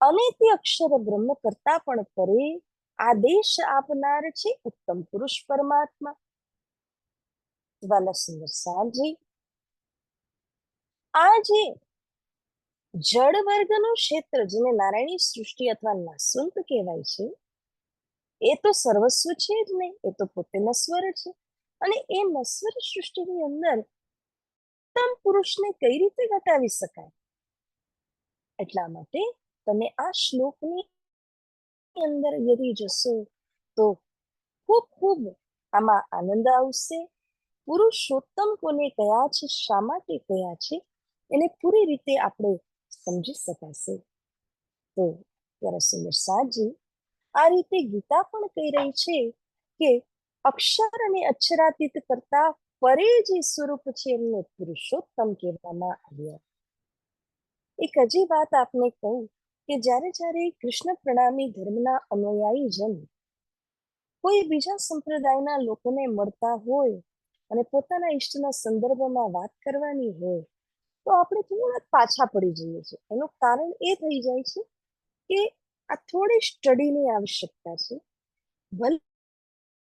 અને તે અક્ષર બ્રહ્મ કરતા પણ પરે આદેશ આપનાર છે ઉત્તમ પુરુષ પરમાત્મા. વાલા સુંદર સાજી, આ જે જળ વર્ગનું ક્ષેત્ર જેને નારાયણી સૃષ્ટિ અથવા નાસવંત કહેવાય છે, એ તો સર્વસ્વ છે જ નહીં, એ તો પોતે નશ્વર છે. અને એ નશ્વર સૃષ્ટિની અંદર ઉત્તમ પુરુષને કઈ રીતે ઘટાવી શકાય? એટલા માટે તમે આ શ્લોકની અંદર યદી જશો તો ખૂબ ખૂબ આમાં આનંદ આવશે. પુરુષોત્તમ કોને કયા છે, શા માટે કયા છે, એને પૂરી રીતે આપણે સમજી શકાશે. તો ત્યારે સુંદર સાજી આ રીતે ગીતા પણ કહી રહી છે કે અક્ષર અને અક્ષરાતીત કરતા પરે જે સ્વરૂપ છે એમને પુરુષોત્તમ કહેવામાં આવ્યા. એક હજી વાત આપને કહું કે જ્યારે જ્યારે કૃષ્ણ પ્રણામી ધર્મના અનુયાયી જન કોઈ બીજા સંપ્રદાયના લોકોને મળતા હોય અને પોતાના ઈષ્ટના સંદર્ભમાં વાત કરવાની હોય તો આપણે થોડા પાછા પડી જઈએ છીએ. એનું કારણ એ થઈ જાય છે કે આ થોડી સ્ટડીની આવશ્યકતા છે. ભલે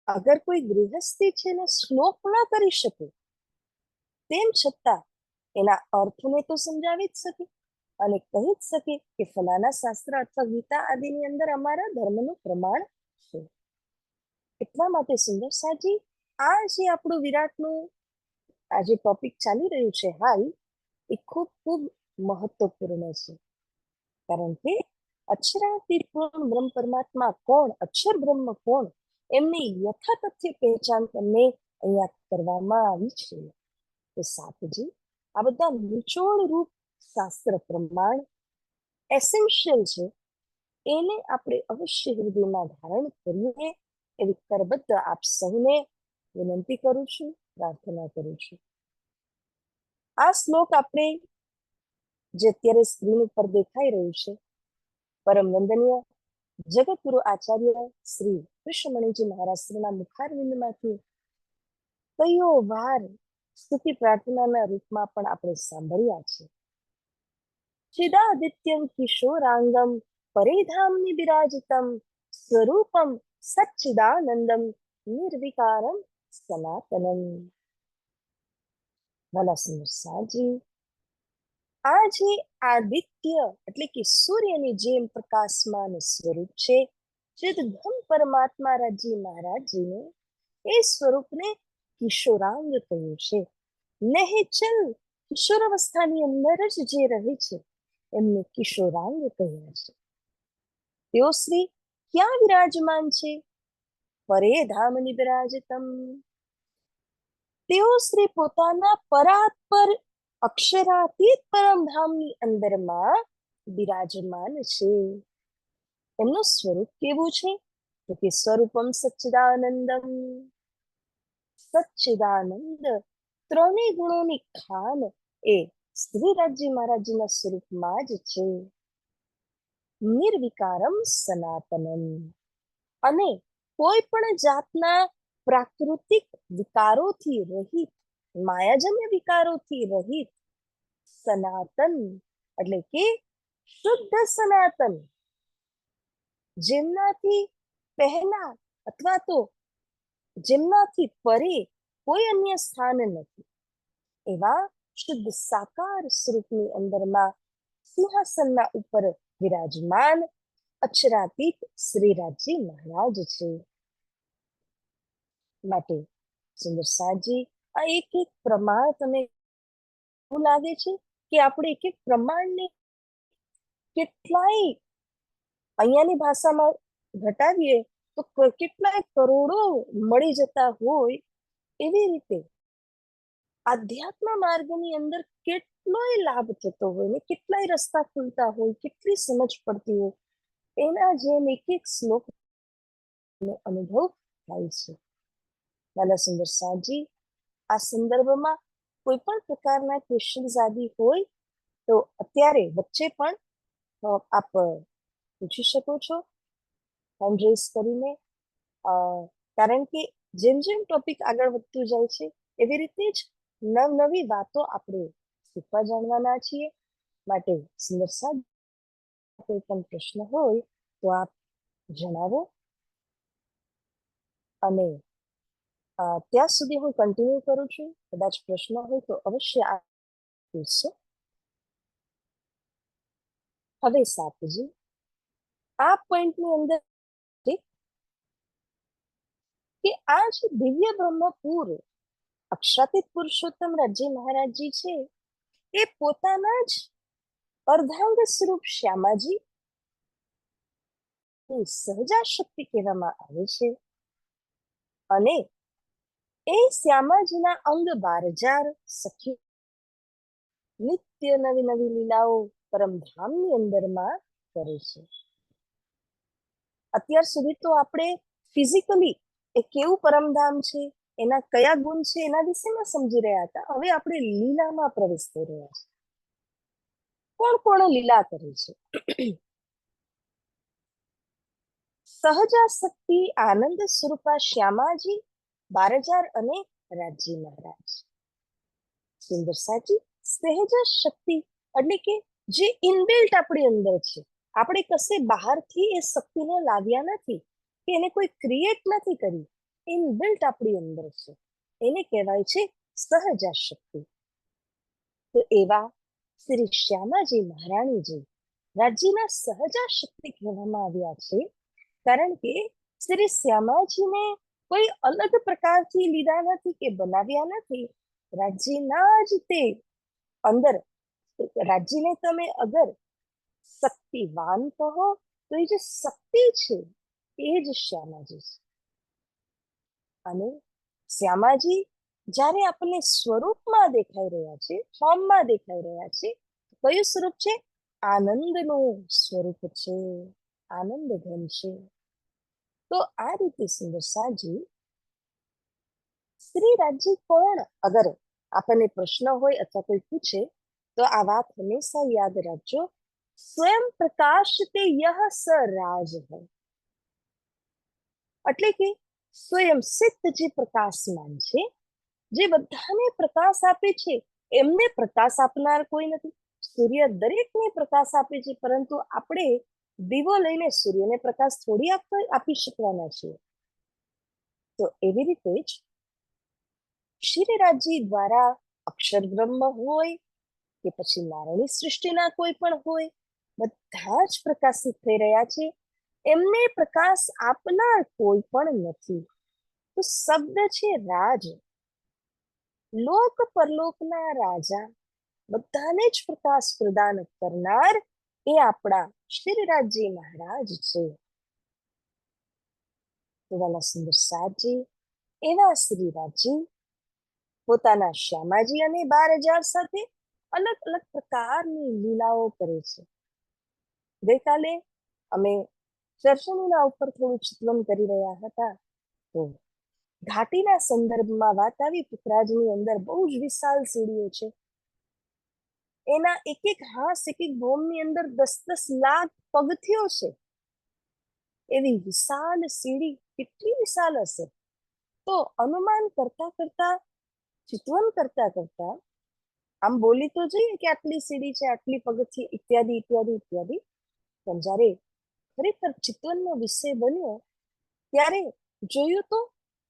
અગર કોઈ ગૃહસ્થી છે ને શ્લોક ન કરી શકે, તેમ છતાં એના અર્થને તો સમજાવી જ શકે અને કહી જ શકે કે ફલાના શાસ્ત્ર અથવા ગીતા આદિની અંદર અમારા ધર્મનું પ્રમાણ છે. એટલા માટે સુંદર સાજી આ જે આપણું વિરાટનું આ જે ટોપિક ચાલી રહ્યું છે હાલ, એ ખૂબ ખૂબ મહત્વપૂર્ણ છે. કારણ કે અક્ષરાતીત પૂર્ણ બ્રહ્મ પરમાત્મા કોણ, અક્ષર બ્રહ્મ કોણ, એમની યથાતથ્ય પહેચાન તમને અહીંયા કરવામાં આવી છે. તો સાતજી આ બધા નિચોડ રૂપ શાસ્ત્ર પ્રમાણ એસેન્શિયલ છે, એને આપણે અવશ્ય હૃદયમાં ધારણ કરીએ એવી કરબદ્ધ આપ સૌને વિનંતી કરું છું, પ્રાર્થના કરું છું. આ શ્લોક આપણે જે અત્યારે સ્ક્રીન ઉપર દેખાઈ રહ્યું છે, પરમ વંદનીય જગતગુરુ આચાર્ય શ્રી કૃષ્ણમણીજી મહારાજના મુખારવિંદમાંથી કયો વાર સ્તુતિ પ્રાર્થનાના રૂપમાં પણ આપણે સાંભળ્યા છે. ચિદાદિત્યમ કિશોરાંગમ પરેધામની બિરાજિતમ સ્વરૂપમ સચ્ચિદાનંદમ નિર્વિકારમ સનાતનમ. વાલા સુંદર સાજી આ જે આદિત્ય એટલે કે સૂર્યની જેમ પ્રકાશમાન સ્વરૂપ છે, ચિદઘમ પરમાત્મા રાજી મહારાજજીને એ સ્વરૂપને કિશોરાંગ કહ્યું છે. નહેચલ કિશોર અવસ્થાની અંદર જ જે રહે છે એમને કિશોરાંગ કહ્યા છે. તેઓ શ્રી ક્યાં વિરાજમાન છે? પરે ધામની બિરાજતમ. તેઓ શ્રી પોતાના પરાત્પર અક્ષરાતીત પરમધામની અંદરમાં બિરાજમાન છે. એમનું સ્વરૂપ કેવું છે? તો કે સ્વરૂપમ સચ્ચિદાનંદમ. સચ્ચિદાનંદ ત્રણેય ગુણોની ખાન એ શ્રીરાજજી મહારાજજીના સ્વરૂપમાં જ છે. નિર્વિકારમ સનાતનમ અને કોઈ પણ જાતના પ્રાકૃતિક વિકારોથી રહિત, માયાજન્ય વિકારોથી રહિત સનાતન એટલે કે શુદ્ધ સનાતન, જેમનાથી પહેલા અથવા તો જેમનાથી પરે કોઈ અન્ય સ્થાન નથી, એવા શુદ્ધ સાકાર સ્વરૂપની અંદરમાં સિંહાસનના ઉપર વિરાજમાન અક્ષરાતીત શ્રીરાજજી મહારાજ છે. માટે સુંદર સાજી આ એક એક પ્રમાણ તમે એવું લાગે છે કે આપણે એક એક પ્રમાણને કેટલાય અહીંયાની ભાષામાં ઘટાડીએ તો કેટલાય કરોડો મળી જતા હોય, એવી રીતે આધ્યાત્મ માર્ગની અંદર કેટલોય લાભ થતો હોય ને કેટલાય રસ્તા ખુલતા હોય, કેટલી સમજ પડતી હોય, એના જેમ એક એક શ્લોક અનુભવ થાય છે. લાલા સુંદર સાજી, આ સંદર્ભમાં કોઈ પણ પ્રકારના ક્વેશ્ચન્સ આદિ હોય તો અત્યારે વચ્ચે પણ આપ પૂછી શકો છો હેન્ડ રેઝ કરીને. કારણ કે જેમ જેમ ટોપિક આગળ વધતું જાય છે એવી રીતે જ નવનવી વાતો આપણે શીખવા જાણવાના છીએ. માટે સુંદર સાહેબ, કોઈ પણ પ્રશ્ન હોય તો આપ જણાવો, અને ત્યાં સુધી હું કન્ટિન્યુ કરું છું. કદાચ પ્રશ્ન હોય તો અવશ્ય આપ પૂછશો. હવે સાતજી, આ પોઈન્ટની અંદર કે આ જે દિવ્ય બ્રહ્મપુર અક્ષરાતીત પુરુષોત્તમ રાજ્ય મહારાજજી છે, એ પોતાના જ અર્ધાંગ સ્વરૂપ શ્યામાજી સહજા શક્તિ કહેવામાં આવે છે. અને એ શ્યામાજીના અંગ 12,000 સખી નિત્ય નવી નવી લીલાઓ પરમધામની અંદરમાં કરે છે. અત્યાર સુધી તો આપણે ફિઝિકલી એ કેવું પરમધામ છે, એના કયા ગુણ છે, એના વિશેમાં સમજી રહ્યા હતા. હવે આપણે લીલામાં પ્રવેશ થઈ રહ્યા છે. કોણ કોણ લીલા કરે છે? સહજાશક્તિ આનંદ સ્વરૂપા શ્યામાજી, 12,000 અને રાજજી મહારાજ. સુંદર સાચી, સહજાશક્તિ એટલે કે જે ઇનબિલ્ટ આપણી અંદર છે, આપણે કશે બહારથી એ શક્તિને લાવ્યા નથી કે એને કોઈ ક્રિએટ નથી કરી, ઇનબિલ્ટ આપણી અંદર છે, એને કહેવાય છે સહજાશક્તિ. તો એવા શ્રી શ્યામાજી મહારાણીજી રાજ્યના સહજાશક્તિ કહેવામાં આવ્યા છે, કારણ કે શ્રી શ્યામાજીને કોઈ અલગ પ્રકારથી લીધા નથી કે બનાવ્યા નથી. રાજ્યના જ તે અંદર, રાજ્યને તમે અગર શક્તિવાન કહો તો એ જે શક્તિ છે એ જ શ્યામાજી છે. અને શ્યામાજી જ્યારે આપણને સ્વરૂપમાં દેખાઈ રહ્યા છે, ફોર્મમાં દેખાઈ રહ્યા છે, કયું સ્વરૂપ છે? આનંદનું સ્વરૂપ છે, આનંદ ઘન છે. તો આ રીતે સુંદર સાજી શ્રી રાજ્ય કોણ? અગર આપણને પ્રશ્ન હોય અથવા કોઈ પૂછે તો આ વાત હંમેશા યાદ રાખજો, સ્વયં પ્રકાશ તે યહ સ રાજ હૈ. એટલે કે સ્વયં સિદ્ધ જે પ્રકાશમાન છે, જે બધાને પ્રકાશ આપે છે, એમને પ્રકાશ આપનાર કોઈ નથી. સૂર્ય દરેકને પ્રકાશ આપે છે, પરંતુ આપણે દીવો લઈને સૂર્યને પ્રકાશ થોડી આપી શકવાના છીએ. તો એવી રીતે જ શ્રીરાજજી દ્વારા અક્ષર બ્રહ્મ હોય કે પછી નારાયણી સૃષ્ટિના કોઈ પણ હોય, બધા જ પ્રકાશિત થઈ રહ્યા છે. એમને પ્રકાશ આપનાર કોઈ પણ નથી. તો શબ્દ છે રાજ, લોક પરલોકના રાજા, બધાને જ પ્રકાશ પ્રદાન કરનાર એ આપણા શ્રીરાજજી મહારાજ છે. એવાના સુંદર સાજી, એવા શ્રીરાજજી પોતાના શ્યામાજી અને 12,000 સાથે અલગ અલગ પ્રકારની લીલાઓ કરે છે. ગઈકાલે અમે ચર્ચનીના ઉપર થોડું ચિંતન કરી રહ્યા હતા, તો ઘાટીના સંદર્ભમાં વાત આવી. પુખરાજની અંદર બહુ જ વિશાળ સીડીઓ છે, એના એક એક હાસ, એક એક ભોમની અંદર 10-10 લાખ પગથિયો છે. એવી વિશાળ સીડી કેટલી વિશાળ હશે? તો અનુમાન કરતા કરતા, ચિંતન કરતા કરતા આમ બોલી તો જઈએ કે આટલી સીડી છે, આટલી પગથિયે, ઇત્યાદિ ઇત્યાદિ ઇત્યાદિ, પણ જ્યારે ખરેખર ચિંતનનો વિષય બન્યો ત્યારે જોયું તો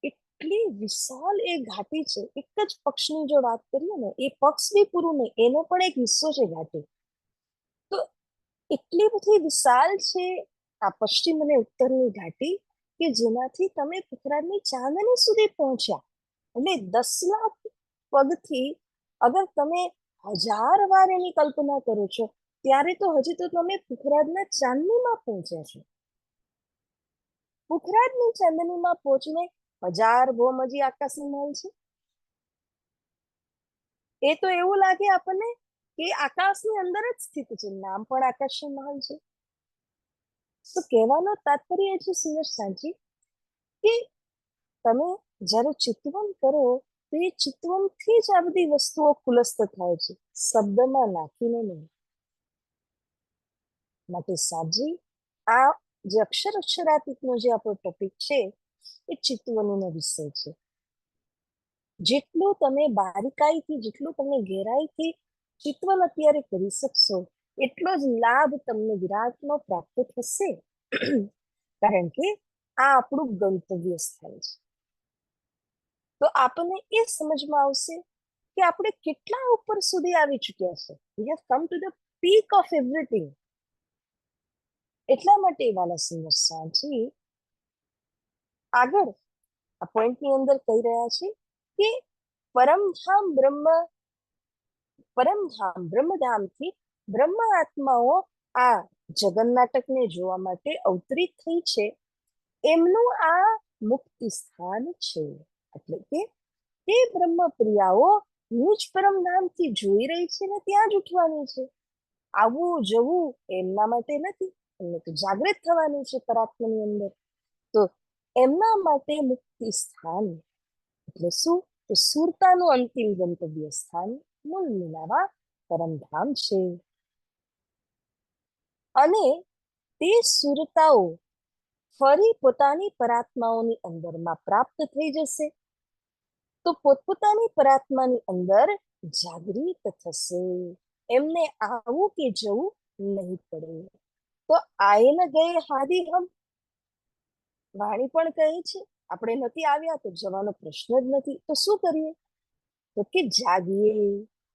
એટલી વિશાળ એ ઘાટી છે. એક જ પક્ષની જો વાત કરીએ ને, એ પક્ષ બી પૂરું નહીં, એનો પણ એક હિસ્સો છે ઘાટી. તો એટલી બધી વિશાળ છે આ પશ્ચિમ અને ઉત્તરની ઘાટી, કે જેનાથી તમે પુખરાજની ચાંદની સુધી પહોંચ્યા. એટલે 10 લાખ પગથી અગર તમે 1000 વાર એની કલ્પના કરો છો, ત્યારે તો હજી તો તમે પુખરાજના ચાંદનીમાં પહોંચ્યા છો. પુખરાજની ચાંદનીમાં પહોંચીને 1000 ભોમ હજી આકાશની મહેલ છે. એ તો એવું લાગે આપણને કે આકાશની અંદર જ સ્થિત છે, નામ પણ આકાશી મહલ છે. તો કહેવાનો તાત્પર્ય છે સુંદર સાંજી કે તમે જ્યારે ચિતવન કરો તો એ ચિતવનથી જ આ બધી વસ્તુઓ ખુલસ્ત થાય છે, શબ્દમાં નાખીને નહીં. માટે સાજી આ જે અક્ષરાતીતનો જે આપણો ટોપિક છે એ ચિતવનનો વિષય છે. જેટલું તમે બારીકાઈથી, જેટલું તમે ગહેરાઈથી ચિતવન અત્યારે કરી શકશો એટલો જ લાભ તમને વિરાટનો પ્રાપ્ત થશે. કારણ કે આ આપણું ગંતવ્ય સ્થળ છે. તો આપણને એ સમજમાં આવશે કે આપણે કેટલા ઉપર સુધી આવી ચૂક્યા છે. We have come to the peak of everything. એટલા માટે વાલા સુંદર સાંજી આગળ આ પોઈન્ટની અંદર કહી રહ્યા છે કે પરમધામ બ્રહ્મધામથી બ્રહ્મ આત્માઓ આ જગન નાટકને જોવા માટે અવતરિત થઈ છે. એમનું આ મુક્તિ સ્થાન છે. એટલે કે તે બ્રહ્મ પ્રિયાઓ નિજ પરમધામથી જોઈ રહી છે ને ત્યાં જ ઉઠવાની છે. આવવું જવું એમના માટે નથી, એમને તો જાગૃત થવાનું છે પરાત્માની અંદર. તો એમના માટે મુક્તિ સ્થાન એટલે શું? તો સુરતાનું અંતિમ ગંતવ્ય સ્થાન મૂળ મિલાવા પરમધામ છે. અને તે સુરતાઓ ફરી પોતાની પરાત્માઓની અંદરમાં પ્રાપ્ત થઈ જશે તો પોતપોતાની પરાત્માની અંદર જાગૃત થશે. એમને આવું કે જવું નહીં પડે. તો આયે ન ગયે હાદી હમ, વાણી પણ કહે છે આપણે નથી આવ્યા તો જવાનો પ્રશ્ન જ નથી. તો શું કરીએ? તો કે જાગીએ,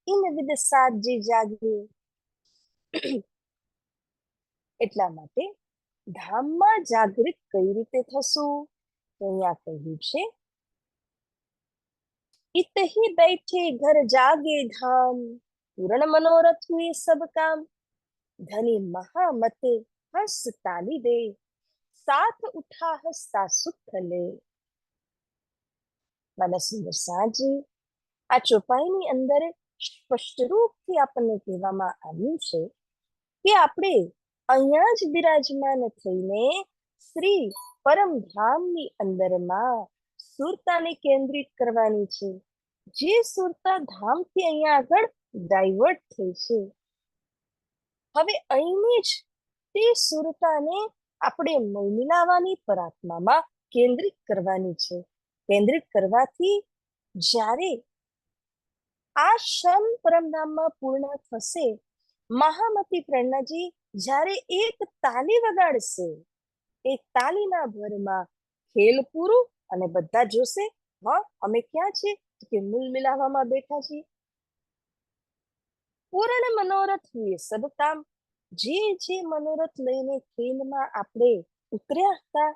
ઇન વિદ સાજી જાગીએ. એટલા માટે ધામમાં જાગૃત કઈ રીતે થશું? તો અહીંયા કહ્યું છે इतहि बैठे घर जागे धाम, पूर्ण मनोरथ हुए सब काम, धनी महामत हर्ष ताली दे, साथ उठा हसता सुख ले. મારા સુંદર સાજી આ ચોપાઈની અંદર સ્પષ્ટ રૂપથી આપણને કહેવામાં આવ્યું છે કે આપણે અહીંયા જ બિરાજમાન થઈને શ્રી પરમધામની અંદરમાં સુરતાને કેન્દ્રિત કરવાની છે. જે સુરતા ધામથી અહીંયા આગળ ડાયવર્ટ થઈ છે, હવે અહીંની જ તે સુરતાને આપણે મિલાવાની પરાત્મામાં કેન્દ્રિત કરવાની છે. કેન્દ્રિત કરવાથી જ્યારે આ ક્ષણ પરમધામમાં પૂર્ણ થશે, મહામતી પ્રેરણાજી જ્યારે એક તાલી વગાડશે, એક તાલીના ભરમાં ખેલ પૂરું અને બધા જોશે, હા અમે ક્યાં છે કે મૂલ મિલાવામાં બેઠા છીએ. પૂર્ણ મનોરથ હુએ સબ કામ, જે મનોરથ લઈને ખેલમાં આપણે ઉતર્યા હતા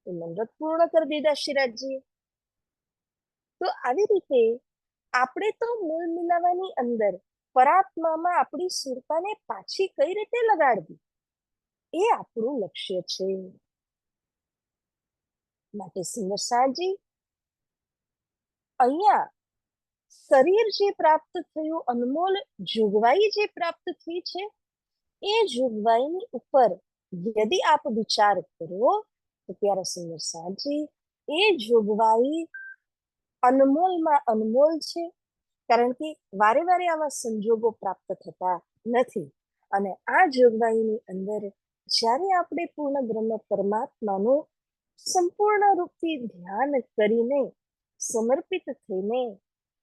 એ મનોરથ પૂર્ણ કરી દીધા શિરાજજી. તો આવી રીતે આપણે તો મૂળ મિલાવાની અંદર પરાત્મામાં આપણી સુરતાને પાછી કઈ રીતે લગાડવી એ આપણું લક્ષ્ય છે. માટે સુંદર સાજી અહીંયા શરીર જે પ્રાપ્ત થયું, અનમોલ જોગવાઈ જે પ્રાપ્ત થઈ છે, એ જોગવાઈની ઉપર યદિ આપ વિચાર કરો તો પ્યારા સુંદર સાજી એ જોગવાઈ અનમોલમાં અનમોલ છે. કારણ કે વારે વારે આવા સંજોગો પ્રાપ્ત થતા નથી. અને આ જોગવાઈની અંદર જ્યારે આપણે પૂર્ણ બ્રહ્મ પરમાત્માનું સંપૂર્ણ રૂપથી ધ્યાન કરીને સમર્પિત થઈને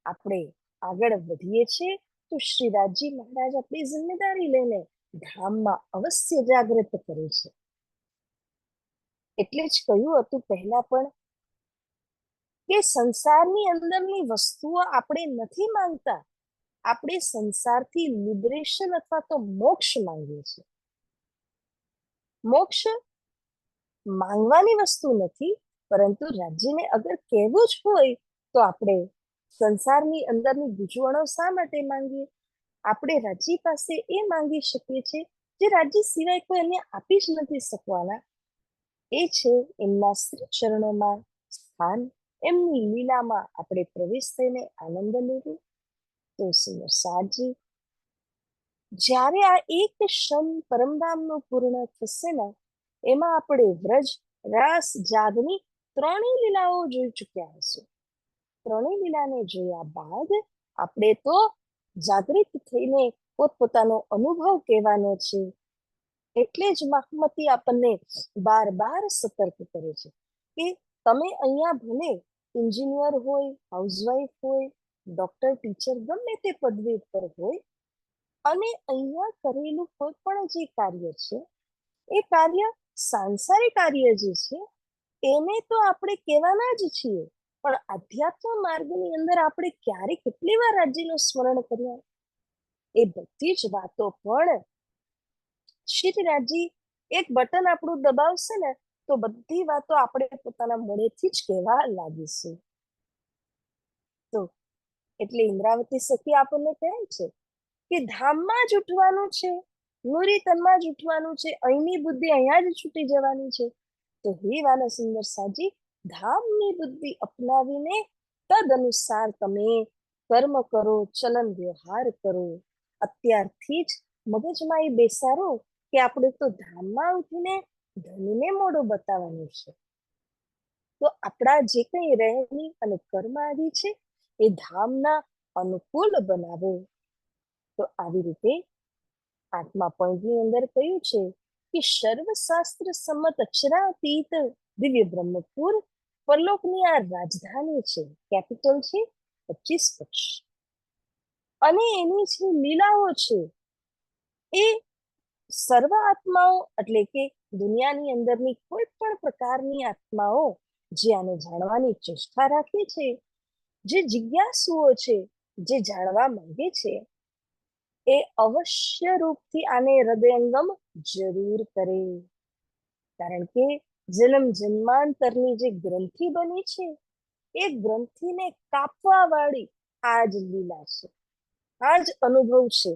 આપણે આગળ વધીએ છીએ તો શ્રીરાજજી મહારાજ આપણી જિમ્મેદારી લઈને ધામમાં અવશ્ય જાગૃત કરે છે. એટલે જ કહ્યું હતું પહેલા પણ કે સંસારની અંદરની વસ્તુઓ આપણે નથી માંગતા, આપણે સંસારથી લિબરેશન અથવા તો મોક્ષ માંગીએ છીએ. મોક્ષ માંગવાની વસ્તુ નથી, પરંતુ રાજ્યને અગર કહેવું જ હોય તો આપણે સંસારની અંદરની ગૂંચવણો શા માટે માંગીએ? આપણે રાજ્ય પાસે એ માંગી શકીએ છીએ જે રાજ્ય સિવાય કોઈ અન્ય આપી જ નથી શકવાના. એ છે એમના શ્રી ચરણોમાં સ્થાન, એમની લીલામાં આપણે પ્રવેશ થઈને આનંદ લેવો. તો સુંદર સાજી, જ્યારે આ એક ક્ષણ પરમધામનું પૂર્ણ થશે ને, એમાં આપણે વ્રજ, રાસ, જાગની ત્રણેય લીલાઓ જોઈ ચૂક્યા હશું. ત્રણેય લીલાને જોયા બાદ આપણે તો જાગૃત થઈને પોતપોતાનો અનુભવ કહેવાનો છે. એટલે જ મહામતી આપણને બાર બાર સતર્ક કરે છે કે તમે અહીંયા ભલે એન્જિનિયર હોય, હાઉસવાઈફ હોય, ડોક્ટર, ટીચર, ગમે તે પદવી પર હોય, અને અહીંયા કરેલું કોઈ પણ જે કાર્ય છે એ કાર્ય સાંસારિક કાર્ય જે છે એને તો આપણે કહેવાના જ છીએ, પણ આધ્યાત્મ માર્ગની અંદર આપણે ક્યારે કેટલી વાર રાજ્યનું સ્મરણ કર્યા, એ બધી જ વાતો પણ શ્રીરાજી એક બટન આપણું દબાવશે ને તો બધી વાતો આપણે પોતાના મોઢેથી જ કહેવા લાગીશું. તો એટલે ઇન્દ્રાવતી સખી આપણને કહે છે કે ધામમાં જ ઉઠવાનું છે, નુરીતનમાં જ ઉઠવાનું છે, અહીંની બુદ્ધિ અહીંયા જ છૂટી જવાની છે. તો હે વાલા સુંદર સાજી, ધામની બુદ્ધિ અપનાવીને તદ અનુસાર તમે કર્મ કરો, ચલન વ્યવહાર કરો. અત્યારથી જ મગજમાં એ બેસારો કે આપણે તો ધામમાં ઉઠીને ધનને મોઢું બતાવવાનું છે. તો આપણા જે કંઈ રહેણી અને કર્મ આદિ છે એ ધામના અનુકૂળ બનાવો. તો આવી રીતે આત્મા પોઈન્ટની અંદર કહ્યું છે કે સર્વશાસ્ત્ર સંમત અક્ષરાતીત દિવ્ય બ્રહ્મપુર પરલોકની આ રાજધાની છે, કેપિટલ છે 25 પક્ષ, અને એની જે લીલાઓ છે એ સર્વ આત્માઓ એટલે કે દુનિયાની અંદરની કોઈ પણ પ્રકારની આત્માઓ જે આને જાણવાની ચેષ્ટા રાખે છે, જે જિજ્ઞાસુઓ છે, જે જાણવા માંગે છે, એ અવશ્ય રૂપથી આને હૃદયંગમ જરૂર કરે. કારણ કે જન્મ જન્માંતરની જે ગ્રંથિ બની છે એ ગ્રંથિને કાપવા વાળી આ જ લીલા છે, આ જ અનુભવ છે.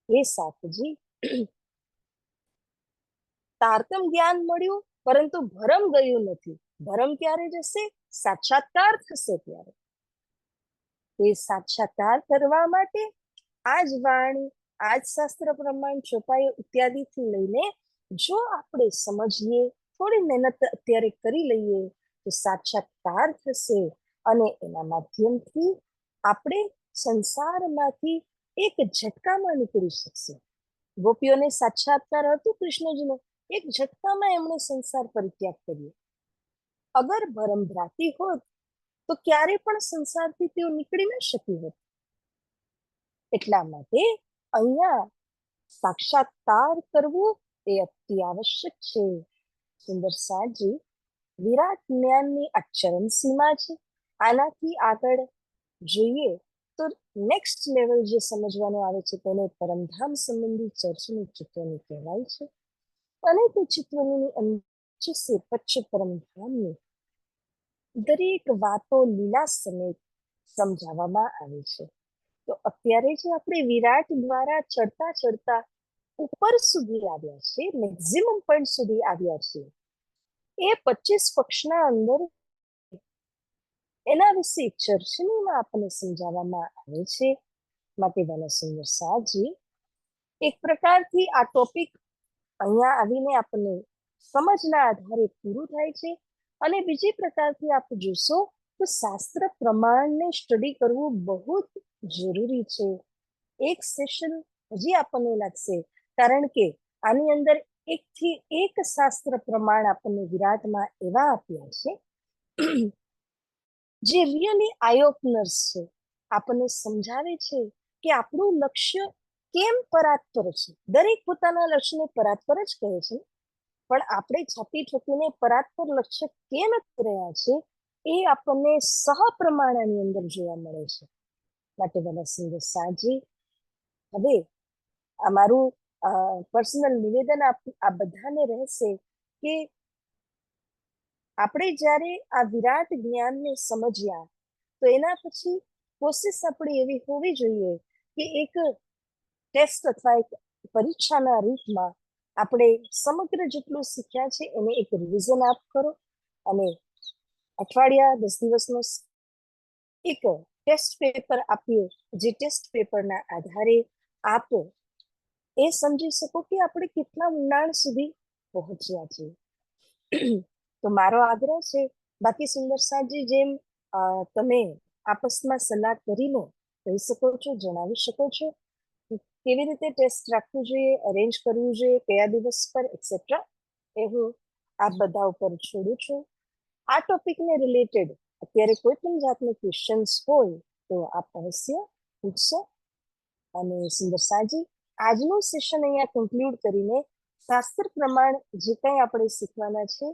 એ સાથજી તારતમ જ્ઞાન મળ્યું પરંતુ ભરમ ગયું નથી. ભરમ ક્યારે જશે? સાક્ષાત્કાર થશે ત્યારે. એ સાક્ષાત્કાર કરવા માટે આજ વાણી, આજ શાસ્ત્ર પ્રમાણ ચોપાઈ ઇત્યાદિથી લઈને જો આપણે સમજીએ, થોડી મહેનત અત્યારે કરી લઈએ તો સાક્ષાત્કાર થશે, અને એના માધ્યમથી આપણે સંસારમાંથી એક ઝટકામાં નીકળી શકશે. ગોપીઓને સાક્ષાત્કાર હતું કૃષ્ણજીનો, એક ઝટકામાં એમણે સંસાર પરિત્યાગ કર્યો. અગર ભરમ ભ્રાતી હોત તો ક્યારે પણ સંસારથી તેઓ નીકળી ન શકી હોત. એટલા માટે અહીંયા સાક્ષાત્કાર કરવું એ અતિ આવશ્યક છે. સુંદર સાજી, વિરાટ જ્ઞાનની આ ચરમ સીમા છે. આનાથી આગળ જોઈએ તો નેક્સ્ટ લેવલ જે સમજવાનું આવે છે તેને પરમધામ સંબંધી ચર્ચની ચિત્રની કહેવાય છે. અને તે ચિત્રની અંદર પચ્ચ પરમધામની દરેક વાતો લીલા સમેત સમજાવવામાં આવે છે. તો અત્યારે જે આપણે વિરાટ દ્વારા ચડતા ચડતા ઉપર સુધી આવ્યા છે, મેક્સિમમ પોઈન્ટ સુધી આવ્યા છે, એ 25 પક્ષના અંદર એના વિશે ચર્ચનીમાં આપણને સમજાવવામાં આવે છે. માટે વાલા સુંદર સાજી, એક પ્રકારથી આ ટોપિક અહીંયા આવીને આપણને સમજના આધારે પૂરું થાય છે, અને બીજી પ્રકારથી આપણે જોશો તો શાસ્ત્ર પ્રમાણને સ્ટડી કરવું બહુ જ જરૂરી છે. એક સેશન હજી આપણને લાગશે, કારણ કે આની અંદર એકથી એક શાસ્ત્ર પ્રમાણ આપણને વિરાટમાં એવા આપ્યા છે જે રિયલી આઈ ઓપનર્સ છે. આપણને સમજાવે છે કે આપણું લક્ષ્ય કેમ પરાત્પર છે. દરેક પોતાના લક્ષ્યને પરાત્પર જ કહે છે, પણ આપણે છાતી ઠોકીને પરાત્પર લક્ષ્ય કેમ રહ્યા છે એ આપણને સહપ્રમાણની અંદર જોવા મળે છે. માટે બધા સુંદર સાજી, હવે અમારું પર્સનલ નિવેદન આ બધાને રહેશે કે આપણે જ્યારે આ વિરાટ જ્ઞાનને સમજ્યા તો એના પછી કોશિશ આપણી એવી હોવી જોઈએ કે એક ટેસ્ટ અથવા એક પરીક્ષાના રૂપમાં આપણે સમગ્ર જેટલું શીખ્યા છે એને એક રિવિઝન આપ કરો અને અઠવાડિયા 10 દિવસનો એક ટેસ્ટ પેપર આપીએ, જે ટેસ્ટ પેપરના આધારે આપ એ સમજી શકો કે આપણે કેટલા ઊંડાણ સુધી પહોંચ્યા છીએ. તો મારો આગ્રહ છે, બાકી સુંદર સાજી જેમ તમે આપસમાં સલાહ કરીને કહી શકો છો, જણાવી શકો છો કેવી રીતે ટેસ્ટ રાખવું જોઈએ, અરેન્જ કરવું જોઈએ, કયા દિવસ પર એક્સેટ્રા, એ હું આ બધા ઉપર છોડું છું. આ ટોપિકને રિલેટેડ અત્યારે કોઈ પણ જાતના ક્વેશ્ચન્સ હોય તો આપ અવશ્ય પૂછશો. અને સુંદર સાજી, આજનું સેશન અહીંયા કન્ક્લુડ કરીને શાસ્ત્ર પ્રમાણ જે કંઈ આપણે શીખવાના છે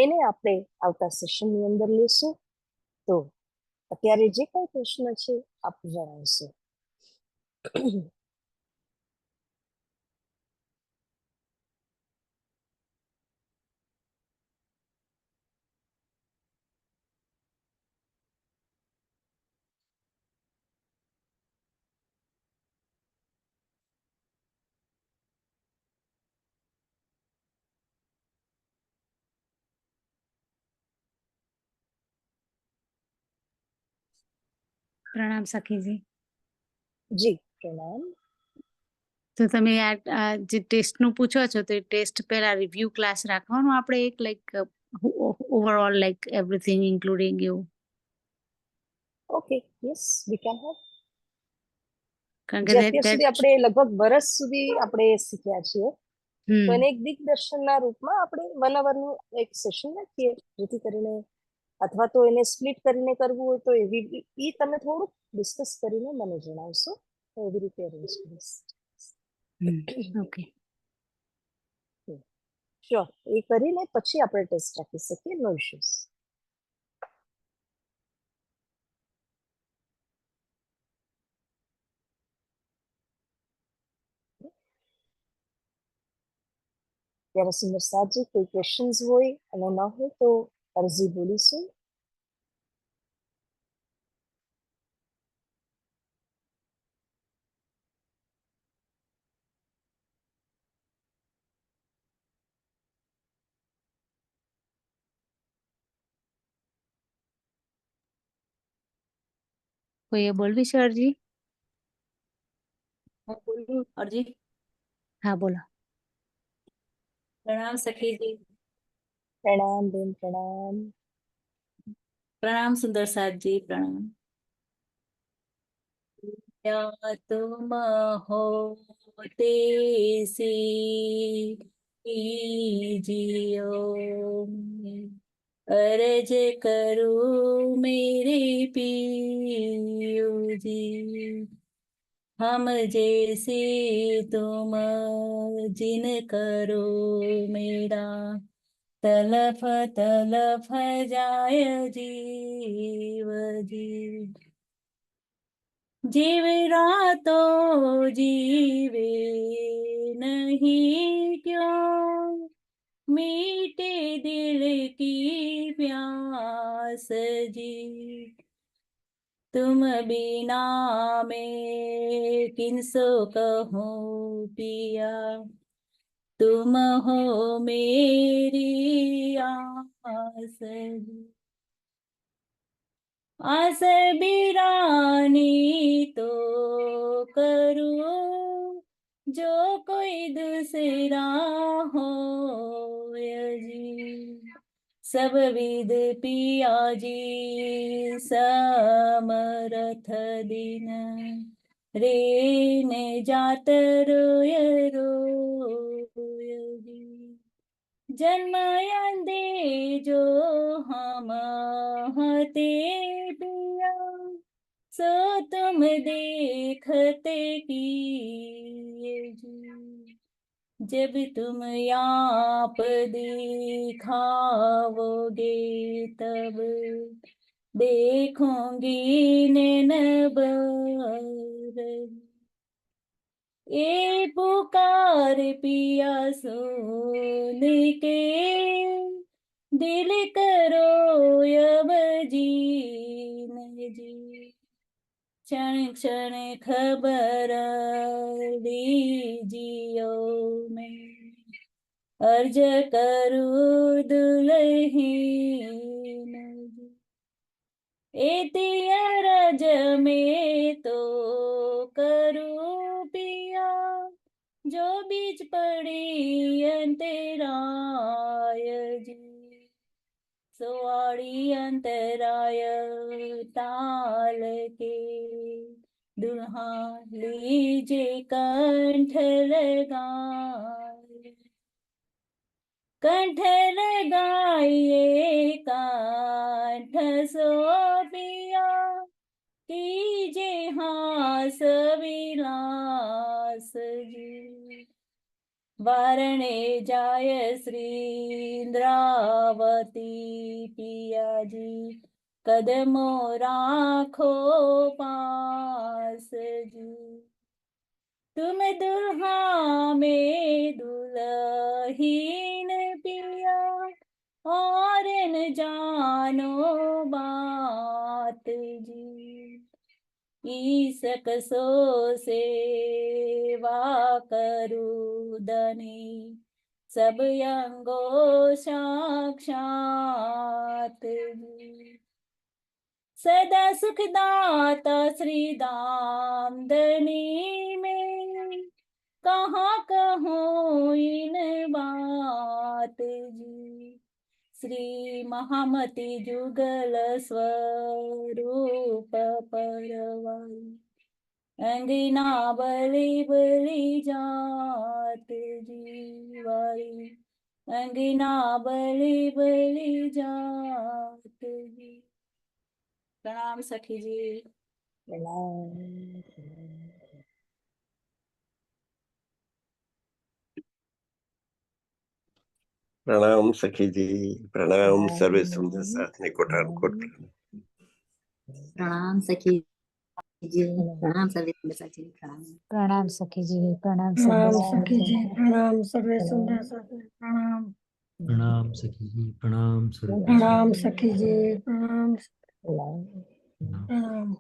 એને આપણે આવતા સેશનની અંદર લેશું. તો અત્યારે જે કંઈ પ્રશ્ન છે આપ જણાવશો. પ્રણામ સખીજી. જી પ્રણામ. તો તમે આ જે ટેસ્ટનું પૂછો છો તો એ ટેસ્ટ પહેલા રિવ્યુ ક્લાસ રાખવાનો આપણે એક like overall like everything including એવું. Okay, yes we can have. કારણ જે કે અત્યાર સુધી આપણે લગભગ વર્ષ સુધી આપણે શીખ્યા છીએ, તો એને એક દિગ્દર્શનના રૂપમાં આપણે 1 અવરનું એક સેશન રાખીએ, જેથી કરીને અથવા તો એને સ્પ્લિટ કરીને કરવું હોય તો એવી એ તમે થોડુંક ડિસ્કસ કરીને મને જણાવશો, તો એવી રીતે અરેન્જ કરીશ. Okay, sure. એ કરીને પછી આપણે ટેસ્ટ રાખી શકીએ, નો ઇશ્યુઝ. ત્યારે સુંદર સાજી કોઈ ક્વેશ્ચન્સ હોય અને ન હોય તો અરજી બોલીશું. કોઈએ બોલવી છે અરજી? બોલું અરજી? હા બોલો. પ્રણામ સખીજી. પ્રણામ બેન, પ્રણામ. प्रणाम सुंदर साथ जी, प्रणाम. क्या तुम होते सी जियो, अर्ज करूं मेरे पियो जी, हम जैसे तुम जिन करो मेरा, तलफ तलफ जाय जीव जी, जीव रातों जीवे नहीं क्यों, मीटे दिल की प्यास जी, तुम बिना मैं किनसो कहूँ पिया, तुम हो मेरी आस जी, आस बिरानी तो करूं, जो कोई दूसरा हो जी, सब विद पिया जी समरथ दिन, रे ने जात रोय रोय जी, जन्म दे जो हम हते पिया, सो तुम देखते किए जी, जब तुम आप दिखाओगे तब देखूंगी नैन भर, ए पुकार पिया सुन के, दिल करो अब जीन जी, क्षण क्षण खबर लीजियो में, अर्ज करूं दुल्हीन जी। एती अरज में तो करूं पिया, जो बीच पड़ी अंतराय जी। सोवाड़ी अंतराय ताल के, दुल्हा लीजे कंठ लगाए। कंठ लगाइए कंठ सोपिया, कीजे हास विलास जी। वारणे जाय श्री इंद्रावती पिया जी, कदमो राखो पास जी। तुम दुल्हा में दुल्हीन पिया, और न जानो बात जी। ईसक सो सेवा करू दनी, सब अंगो साक्षात जी। सदा सुखदाता श्री दामदनी में, कहाँ कहूँ इन बात जी। श्री महामति जुगल स्वरूप परवाई, अंगना बलि बलि जात जी वाई। अंगना बलि बलि जात जी। प्रणाम सखी जी। प्रणाम। प्रणाम सखी जी, प्रणाम सर्वे सुंदर प्रणाम। साथ ने कोटान कोट। प्रणाम सखी जी। प्रणाम सर्वे जी। प्रणाम। प्रणाम सखी जी, प्रणाम प्रणाम सर्वे सखी जी, प्रणाम सर्वे सुंदर प्रणाम। साथी, प्रणाम। प्रणाम सखी जी, प्रणाम सर्वे। प्रणाम सखी जी, प्रणाम। प्रणाम। प्रणाम। प्रणाम।